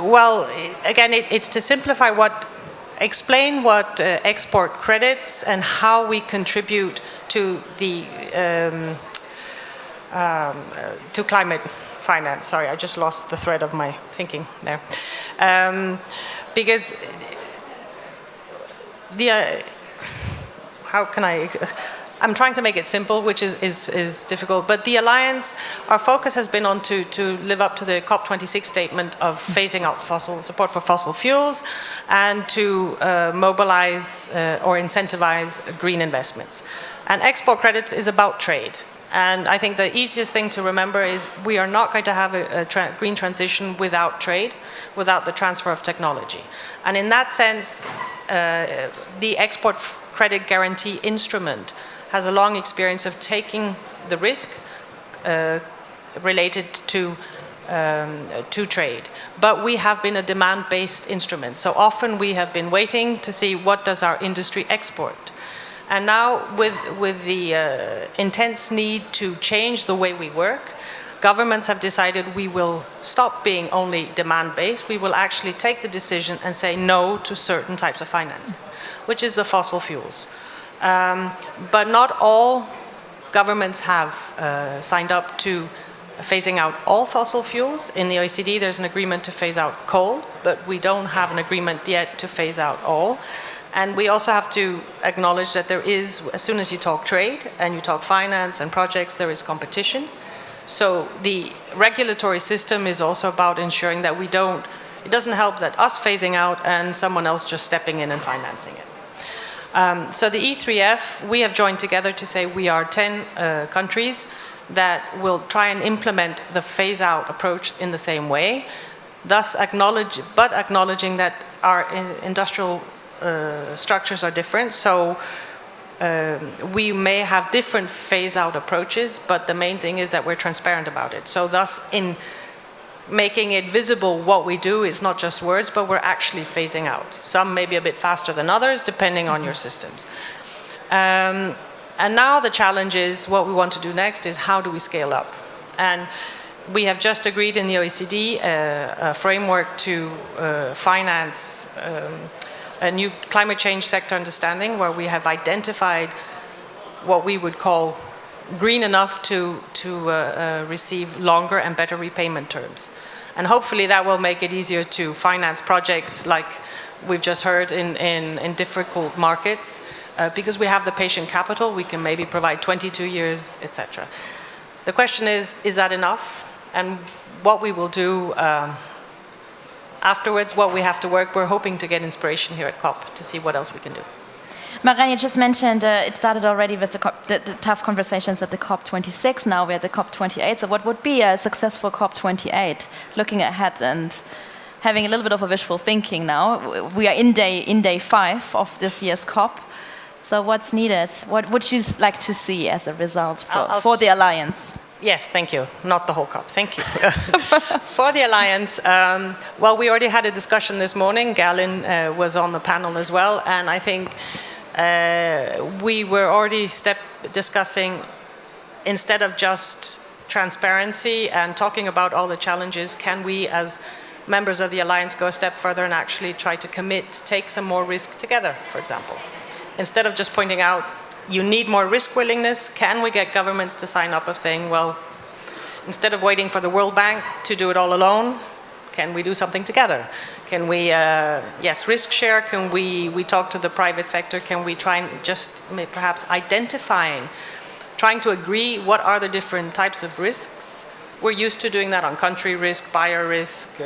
Well, again, it's to simplify explain what export credits and how we contribute to the to climate finance. Sorry, I just lost the thread of my thinking there. Because I'm trying to make it simple, which is difficult, but the Alliance, our focus has been on to live up to the COP26 statement of phasing out support for fossil fuels, and to mobilize or incentivize green investments. And export credits is about trade. And I think the easiest thing to remember is we are not going to have a green transition without trade, without the transfer of technology. And in that sense, the export credit guarantee instrument has a long experience of taking the risk related to trade. But we have been a demand-based instrument. So often we have been waiting to see what does our industry export. And now, with the intense need to change the way we work, governments have decided we will stop being only demand-based. We will actually take the decision and say no to certain types of financing, which is the fossil fuels. But not all governments have signed up to phasing out all fossil fuels. In the OECD, there's an agreement to phase out coal, but we don't have an agreement yet to phase out all. And we also have to acknowledge that there is, as soon as you talk trade and you talk finance and projects, there is competition. So the regulatory system is also about ensuring that it doesn't help that us phasing out and someone else just stepping in and financing it. So the E3F, we have joined together to say we are 10 countries that will try and implement the phase-out approach in the same way, thus acknowledging that our industrial structures are different. So we may have different phase-out approaches, but the main thing is that we're transparent about it. So thus, in making it visible what we do is not just words, but we're actually phasing out. Some may be a bit faster than others, depending on your systems. And now the challenge is, what we want to do next is how do we scale up? And we have just agreed in the OECD a framework to finance a new climate change sector understanding, where we have identified what we would call green enough to receive longer and better repayment terms. And hopefully that will make it easier to finance projects like we've just heard in difficult markets. Because we have the patient capital, we can maybe provide 22 years, etc. The question is that enough? And what we will do afterwards, what we have to work, we're hoping to get inspiration here at COP to see what else we can do. Marianne, you just mentioned it started already with the tough conversations at the COP26. Now we're at the COP28. So what would be a successful COP28? Looking ahead and having a little bit of a wishful thinking now. We are in day 5 of this year's COP. So what's needed? What would you like to see as a result for the Alliance? Yes, thank you. Not the whole COP, thank you. For the Alliance, well, we already had a discussion this morning. Galen was on the panel as well, and I think we were already discussing, instead of just transparency and talking about all the challenges, can we as members of the Alliance go a step further and actually try to take some more risk together, for example? Instead of just pointing out, you need more risk willingness, can we get governments to sign up of saying, well, instead of waiting for the World Bank to do it all alone, can we do something together? Can we, yes, risk share, can we talk to the private sector, can we try and just perhaps trying to agree what are the different types of risks? We're used to doing that on country risk, buyer risk,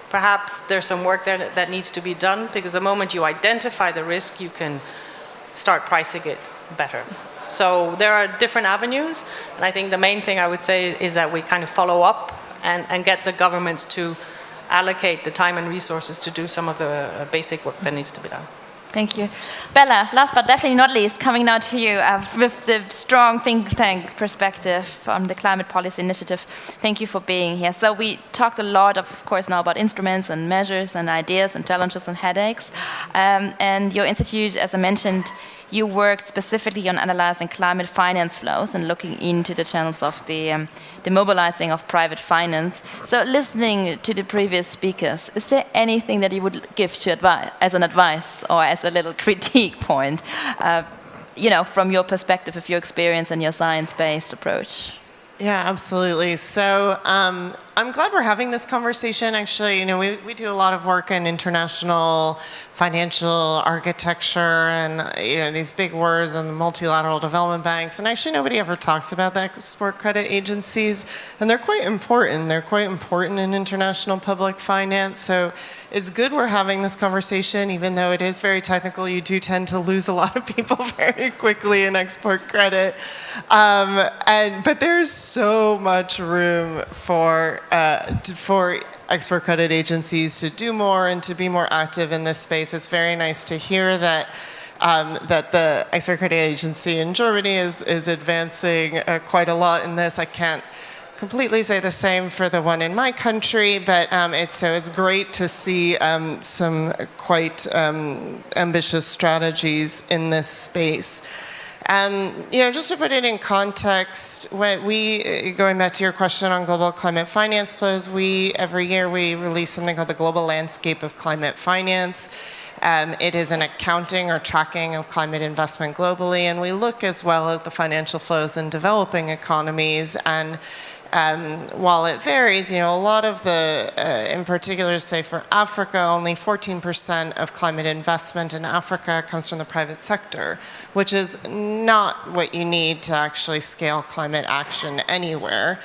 perhaps there's some work there that needs to be done, because the moment you identify the risk, you can start pricing it better. So there are different avenues, and I think the main thing I would say is that we kind of follow up and get the governments to allocate the time and resources to do some of the basic work that needs to be done. Thank you. Bella, last but definitely not least, coming now to you with the strong think tank perspective from the Climate Policy Initiative. Thank you for being here. So we talked a lot, of course, now about instruments and measures and ideas and challenges and headaches. And your institute, as I mentioned, you worked specifically on analyzing climate finance flows and looking into the channels of the mobilizing of private finance. So listening to the previous speakers, is there anything that you would give to as an advice or as a little critique point, from your perspective of your experience and your science-based approach? Yeah, absolutely. So I'm glad we're having this conversation. Actually, we do a lot of work in international financial architecture and these big words and the multilateral development banks. And actually, nobody ever talks about the export credit agencies, and they're quite important. They're quite important in international public finance. So it's good we're having this conversation, even though it is very technical. You do tend to lose a lot of people very quickly in export credit. But there's so much room for export credit agencies to do more and to be more active in this space. It's very nice to hear that the export credit agency in Germany is advancing quite a lot in this. I can't completely say the same for the one in my country, but it's great to see some quite ambitious strategies in this space. Just to put it in context, going back to your question on global climate finance flows, every year we release something called the Global Landscape of Climate Finance. It is an accounting or tracking of climate investment globally, and we look as well at the financial flows in developing economies. And while it varies, a lot of in particular, say for Africa, only 14% of climate investment in Africa comes from the private sector, which is not what you need to actually scale climate action anywhere.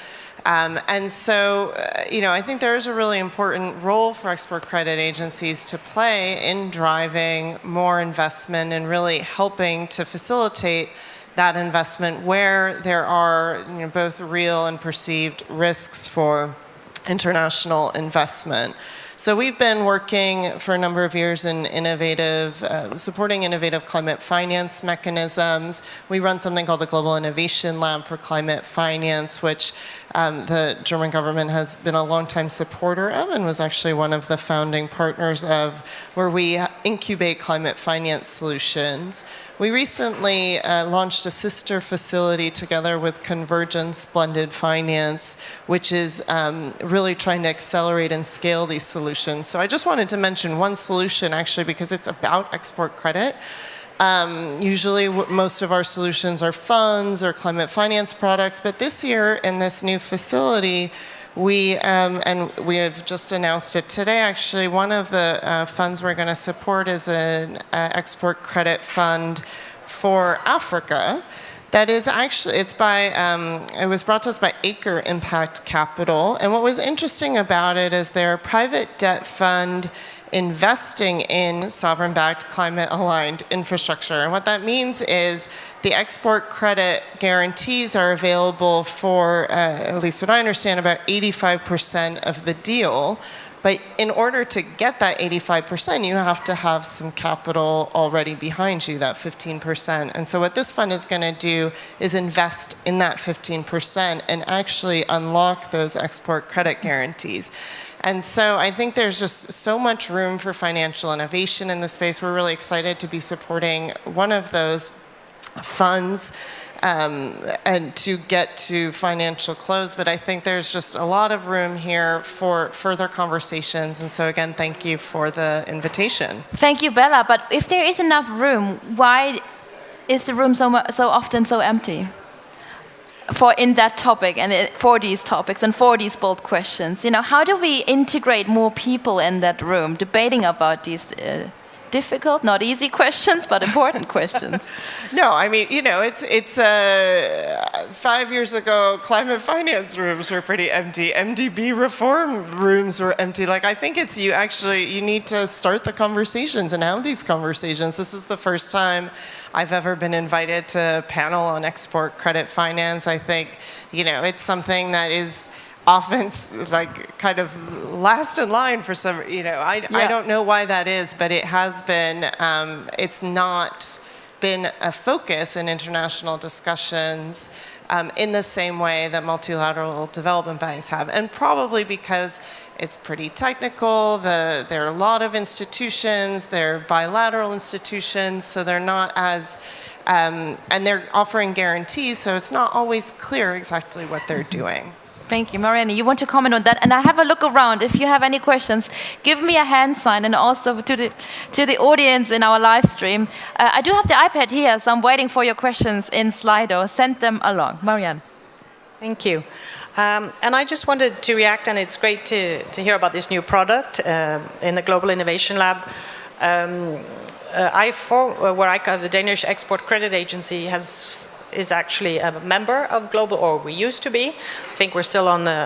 And so, I think there is a really important role for export credit agencies to play in driving more investment and really helping to facilitate that investment where there are both real and perceived risks for international investment. So we've been working for a number of years in supporting innovative climate finance mechanisms. We run something called the Global Innovation Lab for Climate Finance, which the German government has been a longtime supporter of and was actually one of the founding partners of, where we incubate climate finance solutions. We recently launched a sister facility together with Convergence Blended Finance, which is really trying to accelerate and scale these solutions. So I just wanted to mention one solution, actually, because it's about export credit. Usually most of our solutions are funds or climate finance products, but this year in this new facility, and we have just announced it today, actually, one of the funds we're going to support is an export credit fund for Africa. That is actually, it was brought to us by Acre Impact Capital. And what was interesting about it is they're a private debt fund investing in sovereign-backed climate-aligned infrastructure. And what that means is the export credit guarantees are available for, at least what I understand, about 85% of the deal. But in order to get that 85%, you have to have some capital already behind you, that 15%. And so what this fund is going to do is invest in that 15% and actually unlock those export credit guarantees. And so I think there's just so much room for financial innovation in the space. We're really excited to be supporting one of those funds and to get to financial close. But I think there's just a lot of room here for further conversations. And so again, thank you for the invitation. Thank you, Bella. But if there is enough room, why is the room so often so empty? In that topic and for these topics and for these bold questions, how do we integrate more people in that room debating about these difficult, not easy questions, but important questions? No, I mean, it's 5 years ago, climate finance rooms were pretty empty. MDB reform rooms were empty. I think you need to start the conversations and have these conversations. This is the first time I've ever been invited to a panel on export credit finance. I think, it's something that is often kind of last in line for some, I don't know why that is, but it has been, it's not been a focus in international discussions in the same way that multilateral development banks have. And probably because it's pretty technical, there are a lot of institutions, they're bilateral institutions, so they're not as, and they're offering guarantees, so it's not always clear exactly what they're doing. Thank you. Marianne, you want to comment on that? And I have a look around. If you have any questions, give me a hand sign, and also to the audience in our live stream. I do have the iPad here, so I'm waiting for your questions in Slido. Send them along. Marianne. Thank you. And I just wanted to react, and it's great to hear about this new product in the Global Innovation Lab. The Danish Export Credit Agency is actually a member of Global, or we used to be. I think we're still on the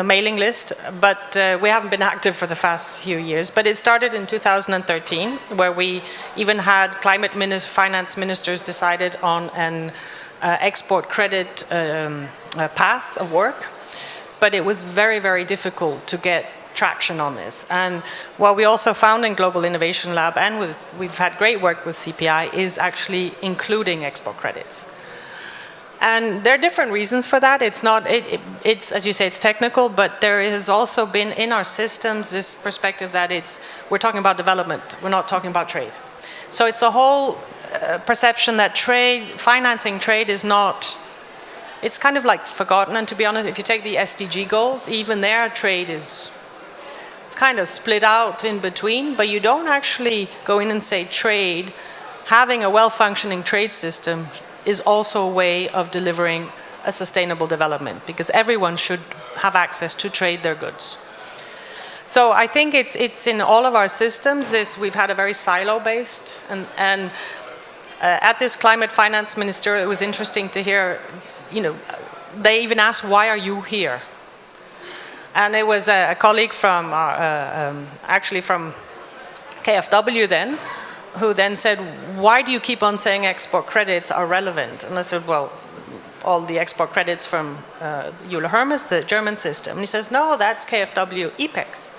mailing list, but we haven't been active for the past few years. But it started in 2013, where we even had climate finance ministers decided on an export credit path of work. But it was very, very difficult to get traction on this. And what we also found in Global Innovation Lab, and we've had great work with CPI, is actually including export credits. And there are different reasons for that. It's as you say, it's technical, but there has also been in our systems this perspective that we're talking about development, we're not talking about trade. So it's the whole perception that financing trade is not, it's kind of forgotten. And to be honest, if you take the SDG goals, even there trade it's kind of split out in between, but you don't actually go in and say trade, having a well-functioning trade system is also a way of delivering a sustainable development, because everyone should have access to trade their goods. So I think it's in all of our systems. We've had a very silo-based, and at this climate finance minister, it was interesting to hear, they even asked, why are you here? And it was a colleague from, actually from KfW then, who then said, why do you keep on saying export credits are relevant? And I said, well, all the export credits from Euler Hermes, the German system. And he says, no, that's KfW EPEX.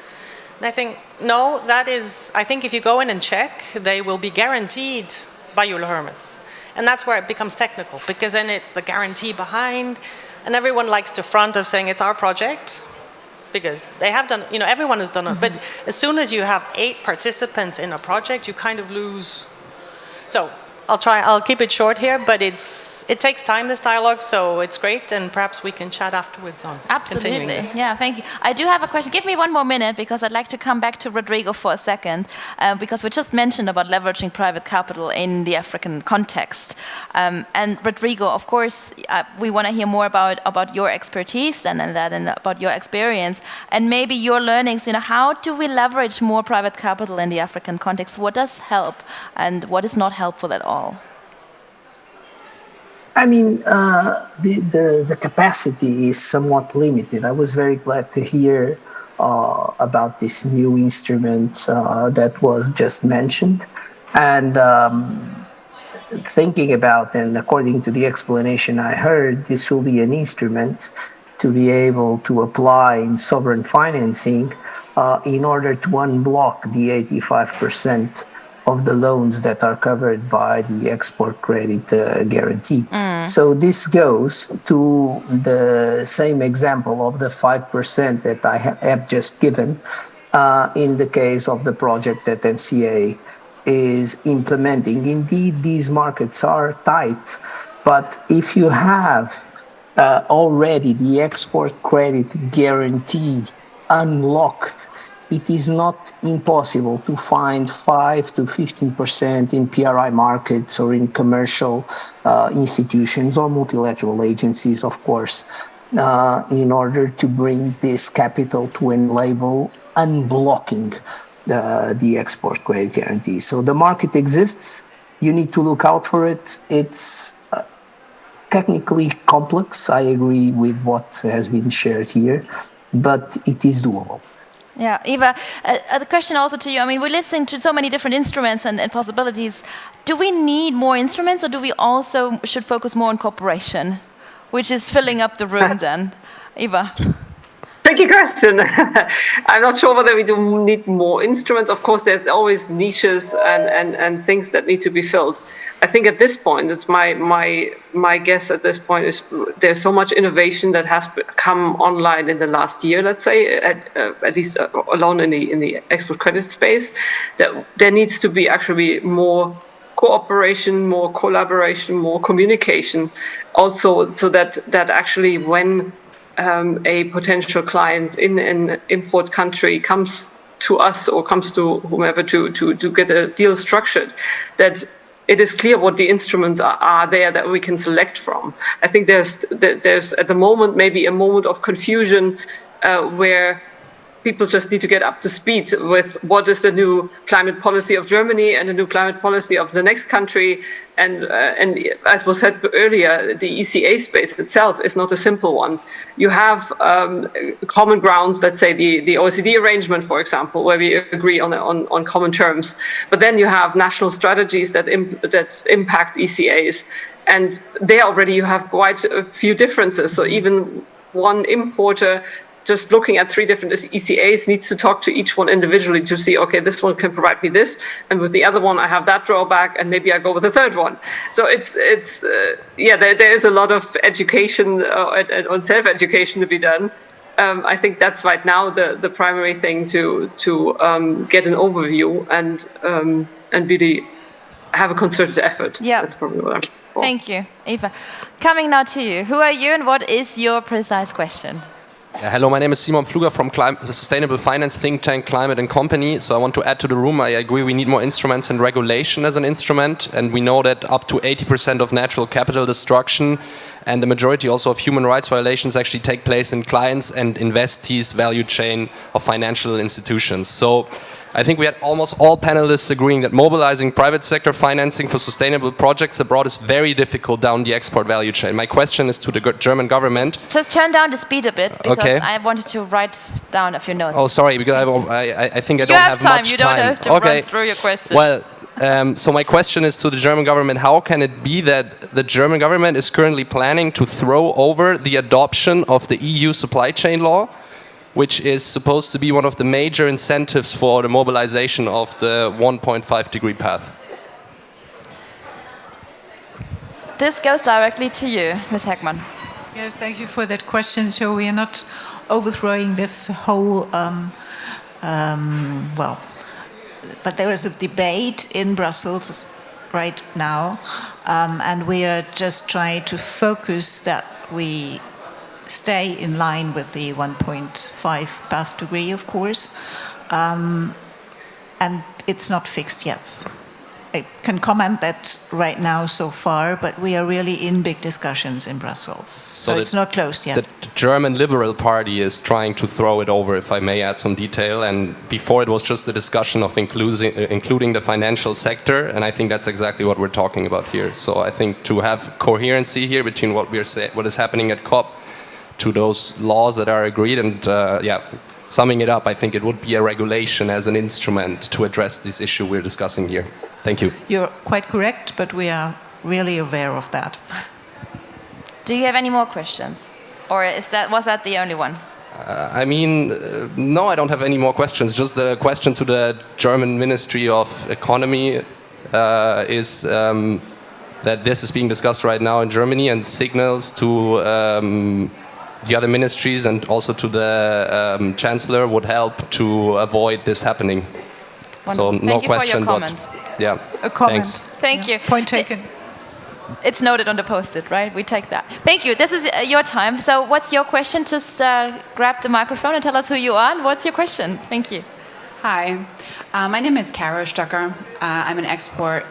And I think, no, that is, I think if you go in and check, they will be guaranteed by Euler Hermes. And that's where it becomes technical, because then it's the guarantee behind, and everyone likes to front of saying it's our project, because they have done, everyone has done it. But as soon as you have 8 participants in a project, you kind of lose. So I'll keep it short here, but it takes time, this dialogue, so it's great, and perhaps we can chat afterwards on continuing Absolutely. this. Yeah, thank you. I do have a question. Give me 1 more minute, because I'd like to come back to Rodrigo for a second, because we just mentioned about leveraging private capital in the African context. And Rodrigo, of course, we want to hear more about your expertise and about your experience, and maybe your learnings. How do we leverage more private capital in the African context? What does help, and what is not helpful at all? I mean, the capacity is somewhat limited. I was very glad to hear about this new instrument that was just mentioned. And thinking about, and according to the explanation I heard, this will be an instrument to be able to apply in sovereign financing in order to unblock the 85% of the loans that are covered by the export credit guarantee. So this goes to the same example of the 5% that I have just given in the case of the project that MCA is implementing. Indeed, these markets are tight, but if you have already the export credit guarantee unlocked, it is not impossible to find 5 to 15% in PRI markets or in commercial institutions or multilateral agencies, of course, in order to bring this capital to enable unblocking the export credit guarantee. So the market exists. You need to look out for it. It's technically complex. I agree with what has been shared here, but it is doable. Yeah, Eva, the question also to you. I mean, we're listening to so many different instruments and possibilities. Do we need more instruments, or do we also should focus more on cooperation, which is filling up the room then? Eva? Tricky question. I'm not sure whether we do need more instruments. Of course, there's always niches and things that need to be filled. I think at this point, it's my guess at this point is there's so much innovation that has come online in the last year, let's say, at least alone in the export credit space, that there needs to be actually more cooperation, more collaboration, more communication, also so that actually when a potential client in an import country comes to us or comes to whomever to get a deal structured, that it is clear what the instruments are there that we can select from. I think there's at the moment maybe a moment of confusion where people just need to get up to speed with what is the new climate policy of Germany and the new climate policy of the next country. And as was said earlier, the ECA space itself is not a simple one. You have common grounds, let's say the OECD arrangement, for example, where we agree on common terms. But then you have national strategies that impact ECAs. And there already you have quite a few differences. So even one importer just looking at 3 different ECAs needs to talk to each one individually to see, okay, this one can provide me this, and with the other one I have that drawback, and maybe I go with the third one. So there is a lot of education and self-education to be done. I think that's right now the primary thing to get an overview and really have a concerted effort. Yeah. That's probably what I'm for. Thank you, Eva. Coming now to you. Who are you, and what is your precise question? Hello, my name is Simon Pfluger from the Sustainable Finance think tank Climate and Company. So I want to add to the room, I agree we need more instruments and regulation as an instrument. And we know that up to 80% of natural capital destruction and the majority also of human rights violations actually take place in clients and investees' value chain of financial institutions. So I think we had almost all panelists agreeing that mobilizing private sector financing for sustainable projects abroad is very difficult down the export value chain. My question is to the German government. Just turn down the speed a bit, because okay. I wanted to write down a few notes. Oh, sorry, because I think I don't have much time. You don't have to run through your question. Well, So my question is to the German government, how can it be that the German government is currently planning to throw over the adoption of the EU supply chain law, which is supposed to be one of the major incentives for the mobilization of the 1.5 degree path? This goes directly to you, Ms. Heckmann. Yes, thank you for that question. So we are not overthrowing this whole, well, but there is a debate in Brussels right now, and we are just trying to focus that we stay in line with the 1.5 path degree, of course, and it's not fixed yet. I can comment that right now so far, but we are really in big discussions in Brussels. So it's not closed yet. The German Liberal Party is trying to throw it over, if I may add some detail. And before it was just a discussion of including the financial sector, and I think that's exactly what we're talking about here. So I think to have coherency here between what is happening at COP to those laws that are agreed, and summing it up, I think it would be a regulation as an instrument to address this issue we're discussing here. Thank you. You're quite correct, but we are really aware of that. Do you have any more questions? Or was that the only one? No, I don't have any more questions. Just a question to the German Ministry of Economy is that this is being discussed right now in Germany, and signals to the other ministries and also to the Chancellor would help to avoid this happening. Wonderful. So no question, but yeah. A comment. Thanks. Thank you. Point taken. It's noted on the post-it, right? We take that. Thank you. This is your time. So what's your question? Just grab the microphone and tell us who you are and what's your question. Thank you. Hi, my name is Kara Stucker. I'm an expert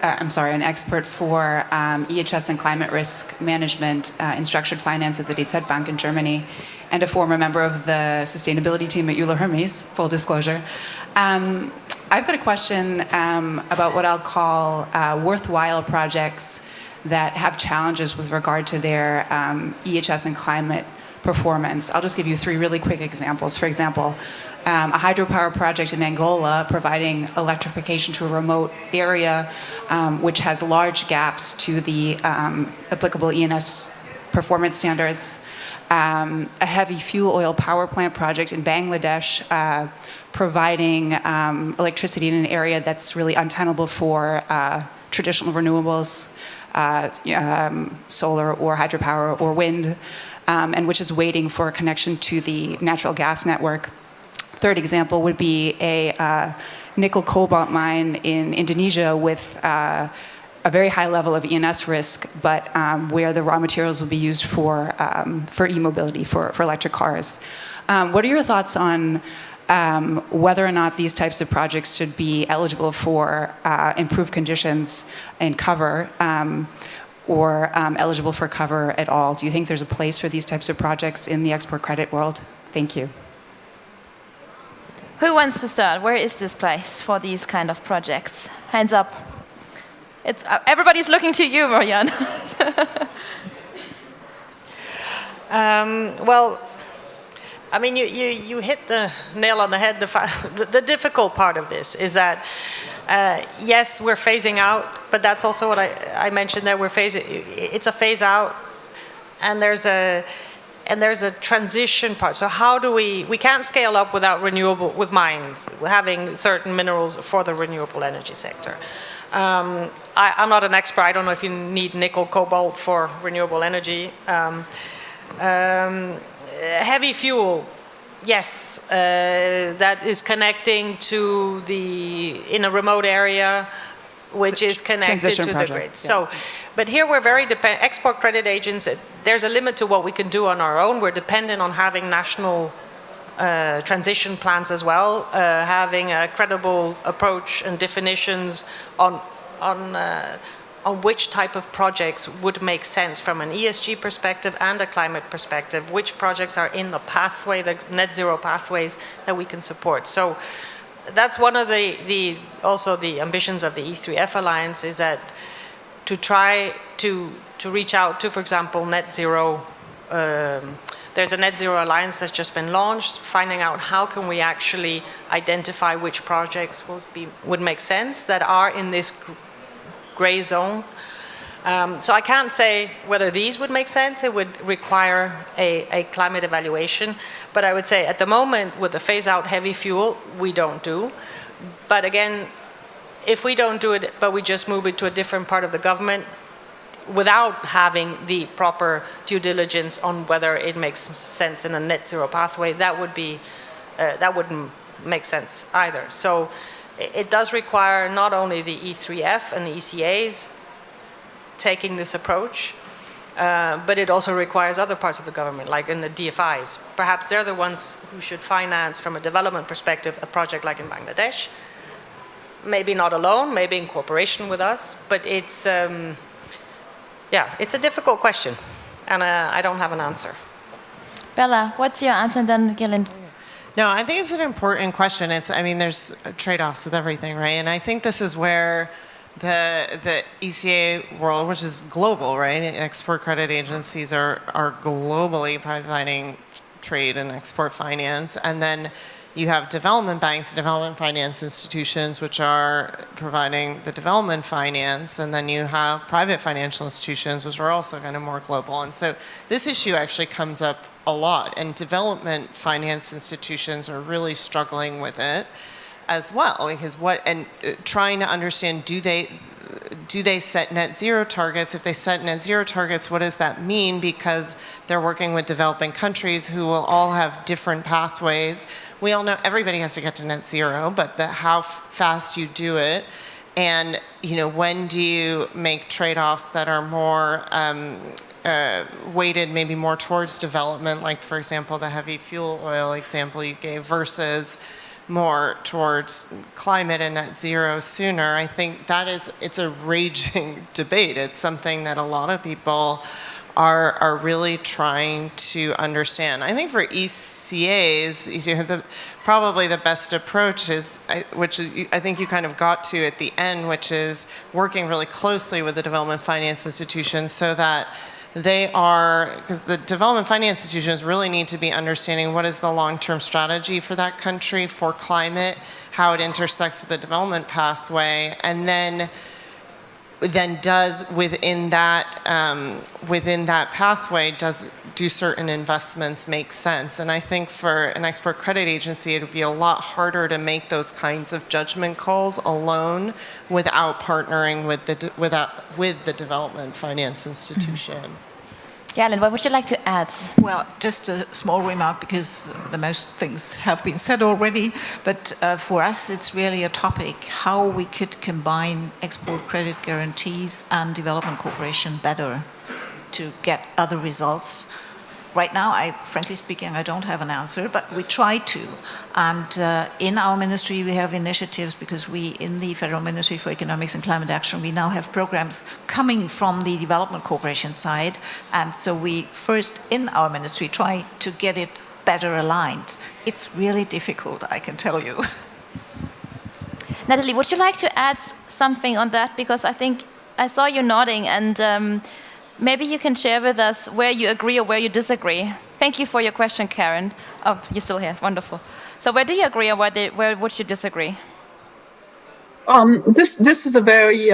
for EHS and climate risk management in structured finance at the DZ Bank in Germany, and a former member of the sustainability team at Euler Hermes, full disclosure. I've got a question about what I'll call worthwhile projects that have challenges with regard to their EHS and climate performance. I'll just give you three really quick examples. For example, a hydropower project in Angola providing electrification to a remote area which has large gaps to the applicable ENS performance standards. A heavy fuel oil power plant project in Bangladesh providing electricity in an area that's really untenable for traditional renewables, solar or hydropower or wind, and which is waiting for a connection to the natural gas network. Third example would be a nickel cobalt mine in Indonesia with a very high level of ENS risk, but where the raw materials will be used for e-mobility, for electric cars. What are your thoughts on whether or not these types of projects should be eligible for improved conditions and cover, or eligible for cover at all? Do you think there's a place for these types of projects in the export credit world? Thank you. Who wants to start? Where is this place for these kind of projects? Hands up. Everybody's looking to you, Marianne. Well, I mean, you hit the nail on the head. The difficult part of this is that, yes, we're phasing out, but that's also what I mentioned there. It's a phase out, and there's a transition part. So how do we can't scale up with mines, having certain minerals for the renewable energy sector. I'm not an expert. I don't know if you need nickel, cobalt for renewable energy. Heavy fuel, yes, that is connecting to in a remote area, which is connected to the grid. Yeah. So, but here we're very dependent. Export credit agents, there's a limit to what we can do on our own. We're dependent on having national transition plans as well, having a credible approach and definitions on which type of projects would make sense from an ESG perspective and a climate perspective, which projects are in the pathway, the net zero pathways that we can support. So that's one of also the ambitions of the E3F Alliance, is that to try to reach out to, for example, net zero There's a Net Zero Alliance that's just been launched, finding out how can we actually identify which projects would make sense that are in this gray zone. So I can't say whether these would make sense. It would require a climate evaluation. But I would say at the moment, with the phase-out heavy fuel, we don't do. But again, if we don't do it, but we just move it to a different part of the government, without having the proper due diligence on whether it makes sense in a net zero pathway, that wouldn't make sense either. So it does require not only the E3F and the ECAs taking this approach, but it also requires other parts of the government, like in the DFIs. Perhaps they're the ones who should finance, from a development perspective, a project like in Bangladesh. Maybe not alone, maybe in cooperation with us, but it's it's a difficult question, and I don't have an answer. Bella, what's your answer? And then Gillian. No, I think it's an important question. There's trade-offs with everything, right? And I think this is where the ECA world, which is global, right? Export credit agencies are globally providing trade and export finance, and then you have development banks, development finance institutions, which are providing the development finance, and then you have private financial institutions, which are also kind of more global. And so this issue actually comes up a lot, and development finance institutions are really struggling with it as well, because trying to understand, do they set net zero targets? If they set net zero targets, what does that mean? Because they're working with developing countries who will all have different pathways. We all know everybody has to get to net zero, but how fast you do it, and when do you make trade-offs that are more weighted maybe more towards development, like for example the heavy fuel oil example you gave, versus more towards climate and net zero sooner. I think it's a raging debate. It's something that a lot of people are really trying to understand. I think for ECAs, probably the best approach is, which I think you kind of got to at the end, which is working really closely with the development finance institutions so that because the development finance institutions really need to be understanding what is the long-term strategy for that country for climate, how it intersects with the development pathway, and then does within that pathway, do certain investments make sense? And I think for an export credit agency, it would be a lot harder to make those kinds of judgment calls alone without partnering with the development finance institution. Galen, what would you like to add? Well, just a small remark, because the most things have been said already, but for us it's really a topic how we could combine export credit guarantees and development cooperation better to get other results. Right now, frankly speaking, I don't have an answer, but we try to. And in our ministry, we have initiatives, because we, in the Federal Ministry for Economics and Climate Action, we now have programs coming from the development cooperation side. And so we first, in our ministry, try to get it better aligned. It's really difficult, I can tell you. Natalie, would you like to add something on that? Because I think I saw you nodding, and maybe you can share with us where you agree or where you disagree. Thank you for your question, Karen. Oh, you're still here. Wonderful. So where do you agree, or where would you disagree? This is a very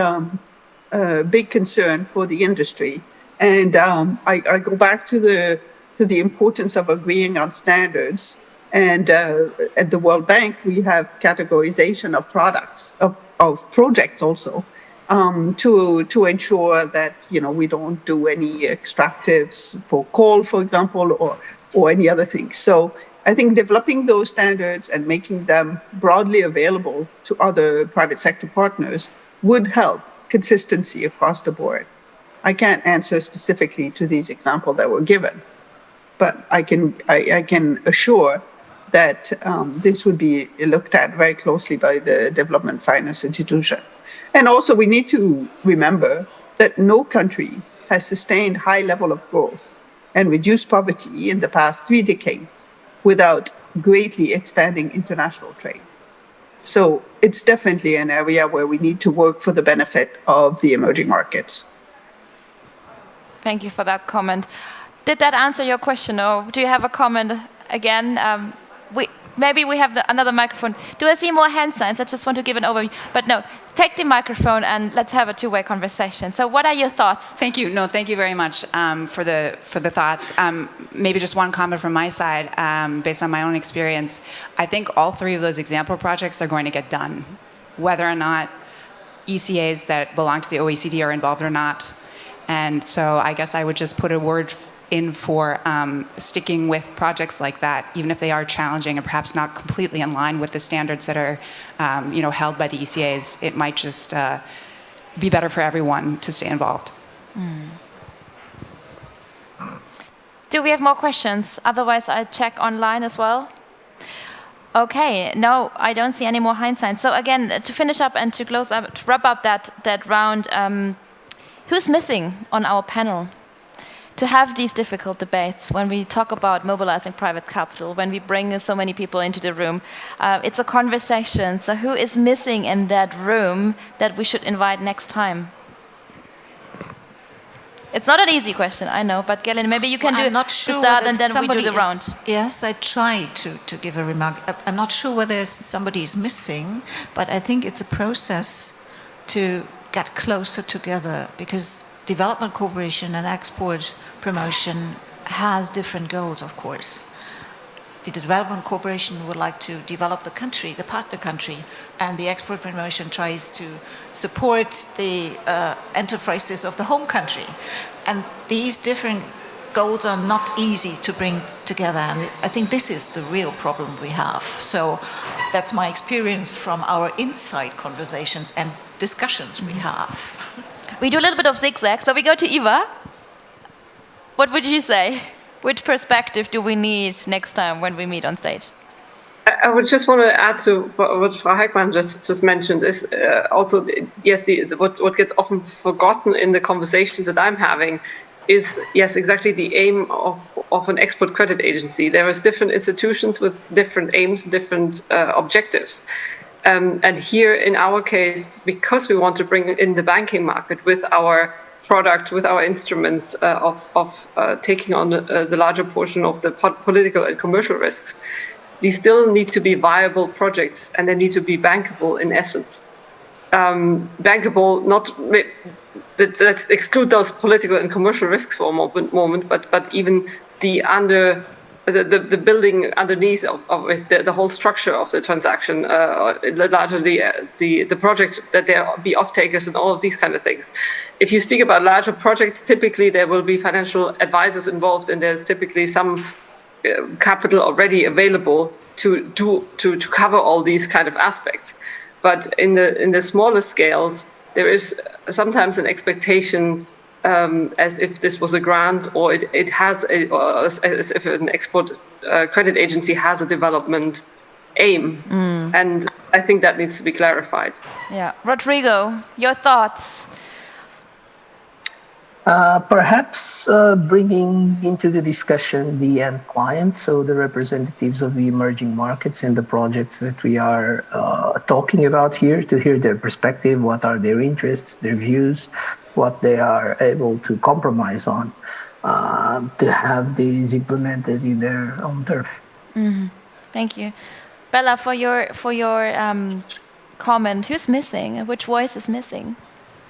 big concern for the industry, and I go back to the importance of agreeing on standards. And at the World Bank, we have categorization of products, of projects also. To ensure that we don't do any extractives for coal, for example, or any other thing. So I think developing those standards and making them broadly available to other private sector partners would help consistency across the board. I can't answer specifically to these examples that were given, but I can assure that this would be looked at very closely by the development finance institution. And also, we need to remember that no country has sustained high level of growth and reduced poverty in the past 3 decades without greatly expanding international trade. So it's definitely an area where we need to work for the benefit of the emerging markets. Thank you for that comment. Did that answer your question, or do you have a comment again? Maybe we have another microphone. Do I see more hand signs? I just want to give an overview. But no, take the microphone and let's have a two-way conversation. So what are your thoughts? Thank you. No, thank you very much for the thoughts. Maybe just one comment from my side, based on my own experience. I think all three of those example projects are going to get done, whether or not ECAs that belong to the OECD are involved or not. And so I guess I would just put a word in for sticking with projects like that, even if they are challenging and perhaps not completely in line with the standards that are held by the ECAs. It might just be better for everyone to stay involved. Do we have more questions? Otherwise, I'll check online as well. Okay, no, I don't see any more hand signs. So again, to finish up and to close up, to wrap up that round, who's missing on our panel? To have these difficult debates when we talk about mobilizing private capital, when we bring so many people into the room. It's a conversation. So who is missing in that room that we should invite next time? It's not an easy question, I know, but Gelen, maybe you can do the start and then we do the round. Yes, I try to give a remark. I'm not sure whether somebody is missing, but I think it's a process to get closer together, because development cooperation and export promotion has different goals, of course. The development cooperation would like to develop the country, the partner country, and the export promotion tries to support the enterprises of the home country. And these different goals are not easy to bring together, and I think this is the real problem we have. So that's my experience from our inside conversations and discussions we have. We do a little bit of zigzag, so we go to Eva. What would you say? Which perspective do we need next time when we meet on stage? I would just want to add to what Frau Heckmann just mentioned is also, yes, what gets often forgotten in the conversations that I'm having is, yes, exactly the aim of an export credit agency. There is different institutions with different aims, different objectives. And here in our case, because we want to bring in the banking market with our product, with our instruments of taking on the larger portion of the political and commercial risks, these still need to be viable projects and they need to be bankable in essence. Bankable, let's exclude those political and commercial risks for a moment, but even the building underneath of the whole structure of the transaction, largely the project, that there be off-takers and all of these kind of things. If you speak about larger projects, typically there will be financial advisors involved, and there's typically some capital already available to cover all these kind of aspects. But in the smaller scales, there is sometimes an expectation as if this was a grant, or it has as if an export credit agency has a development aim. And I think that needs to be clarified. Yeah. Rodrigo, your thoughts? Perhaps bringing into the discussion the end client, so the representatives of the emerging markets and the projects that we are talking about here, to hear their perspective, what are their interests, their views, what they are able to compromise on, to have these implemented in their own turf. Thank you. Bella, for your comment, who's missing? Which voice is missing?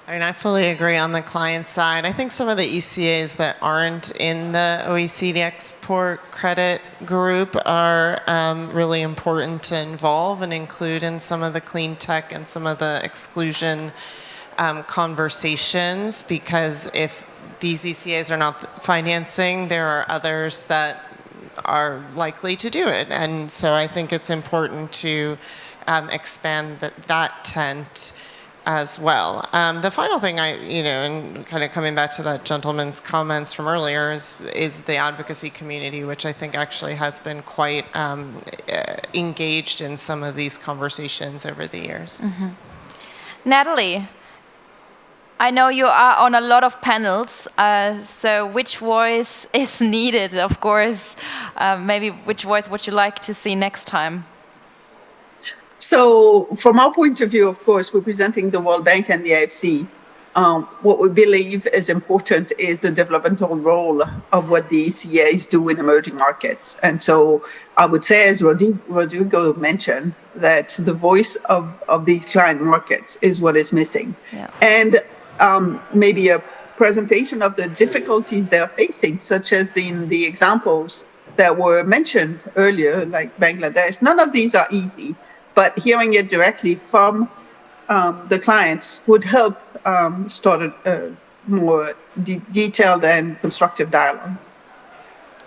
I mean, I fully agree on the client side. I think some of the ECAs that aren't in the OECD export credit group are really important to involve and include in some of the clean tech and some of the exclusion conversations, because if these ECAs are not financing, there are others that are likely to do it. And so I think it's important to expand that tent as well. The final thing and kind of coming back to that gentleman's comments from earlier is the advocacy community, which I think actually has been quite engaged in some of these conversations over the years. Natalie, I know you are on a lot of panels, so which voice is needed, of course? Maybe which voice would you like to see next time? So from our point of view, of course, representing the World Bank and the AFC, what we believe is important is the developmental role of what the ECAs do in emerging markets. And so I would say, as Rodrigo mentioned, that the voice of these client markets is what is missing. Yeah. And maybe a presentation of the difficulties they're facing, such as in the examples that were mentioned earlier, like Bangladesh. None of these are easy, but hearing it directly from the clients would help start a more detailed and constructive dialogue.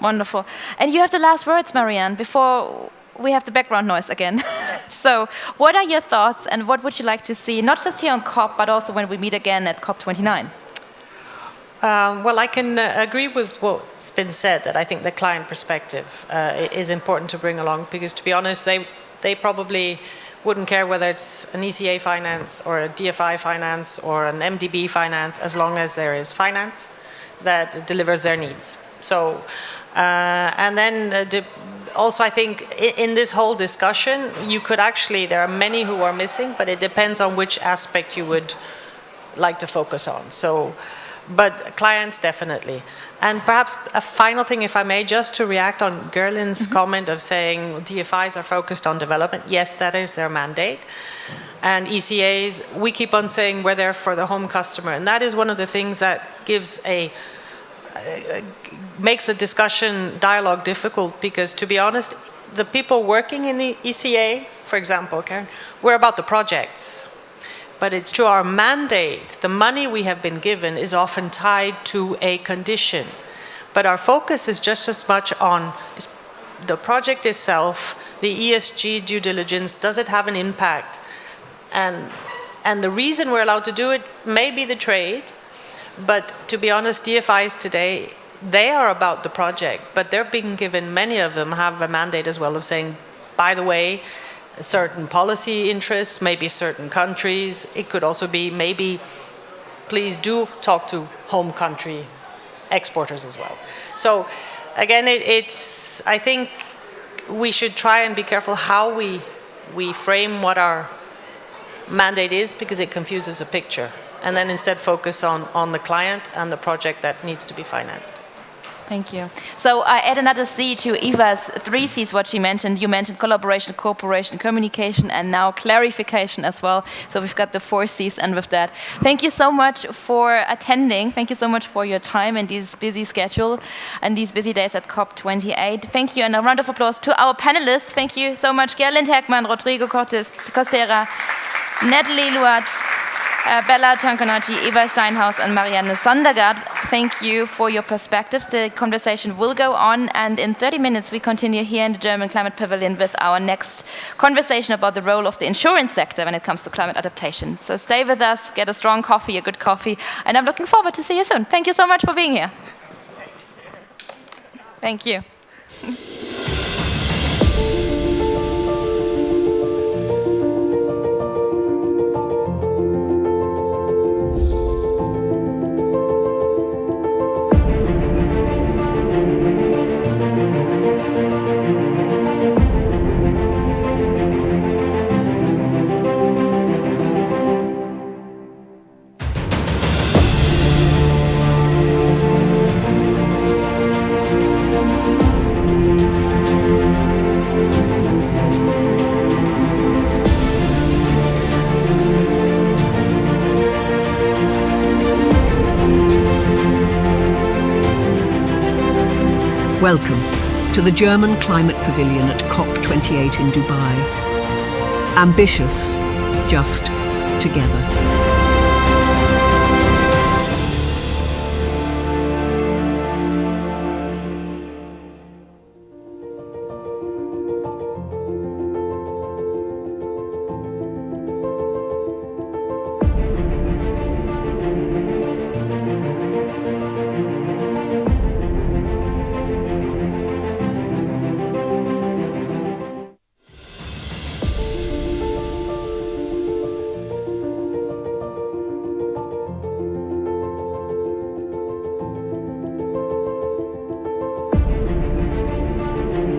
Wonderful. And you have the last words, Marianne, before we have the background noise again. So what are your thoughts and what would you like to see, not just here on COP, but also when we meet again at COP29? Well, I can agree with what's been said, that I think the client perspective is important to bring along, because to be honest, they probably wouldn't care whether it's an ECA finance or a DFI finance or an MDB finance, as long as there is finance that delivers their needs. So, and then also I think in this whole discussion, you could actually, there are many who are missing, but it depends on which aspect you would like to focus on. So, but clients definitely. And perhaps a final thing, if I may, just to react on Gerlin's comment of saying DFIs are focused on development. Yes, that is their mandate. And ECAs, we keep on saying we're there for the home customer. And that is one of the things that gives makes a discussion dialogue difficult, because to be honest, the people working in the ECA, for example, Karen, we're about the projects. But it's true, our mandate, the money we have been given, is often tied to a condition. But our focus is just as much on the project itself, the ESG due diligence, does it have an impact? And the reason we're allowed to do it may be the trade, but to be honest, DFIs today, they are about the project, but they're being given, many of them have a mandate as well of saying, by the way, certain policy interests, maybe certain countries. It could also be maybe, please do talk to home country exporters as well. So again, I think we should try and be careful how we frame what our mandate is, because it confuses a picture. And then instead focus on the client and the project that needs to be financed. Thank you. So I add another C to Eva's 3 C's, what she mentioned. You mentioned collaboration, cooperation, communication, and now clarification as well. So we've got the 4 C's, and with that, thank you so much for attending. Thank you so much for your time in this busy schedule and these busy days at COP28. Thank you, and a round of applause to our panelists. Thank you so much, Gerlinde Heckmann, Rodrigo Costera, Natalie Luat, Bella Tankonaci, Eva Steinhaus, and Marianne Sondergaard. Thank you for your perspectives. The conversation will go on, and in 30 minutes we continue here in the German Climate Pavilion with our next conversation about the role of the insurance sector when it comes to climate adaptation. So stay with us, get a strong coffee, a good coffee, and I'm looking forward to see you soon. Thank you so much for being here. Thank you. Welcome to the German Climate Pavilion at COP28 in Dubai. Ambitious, just together.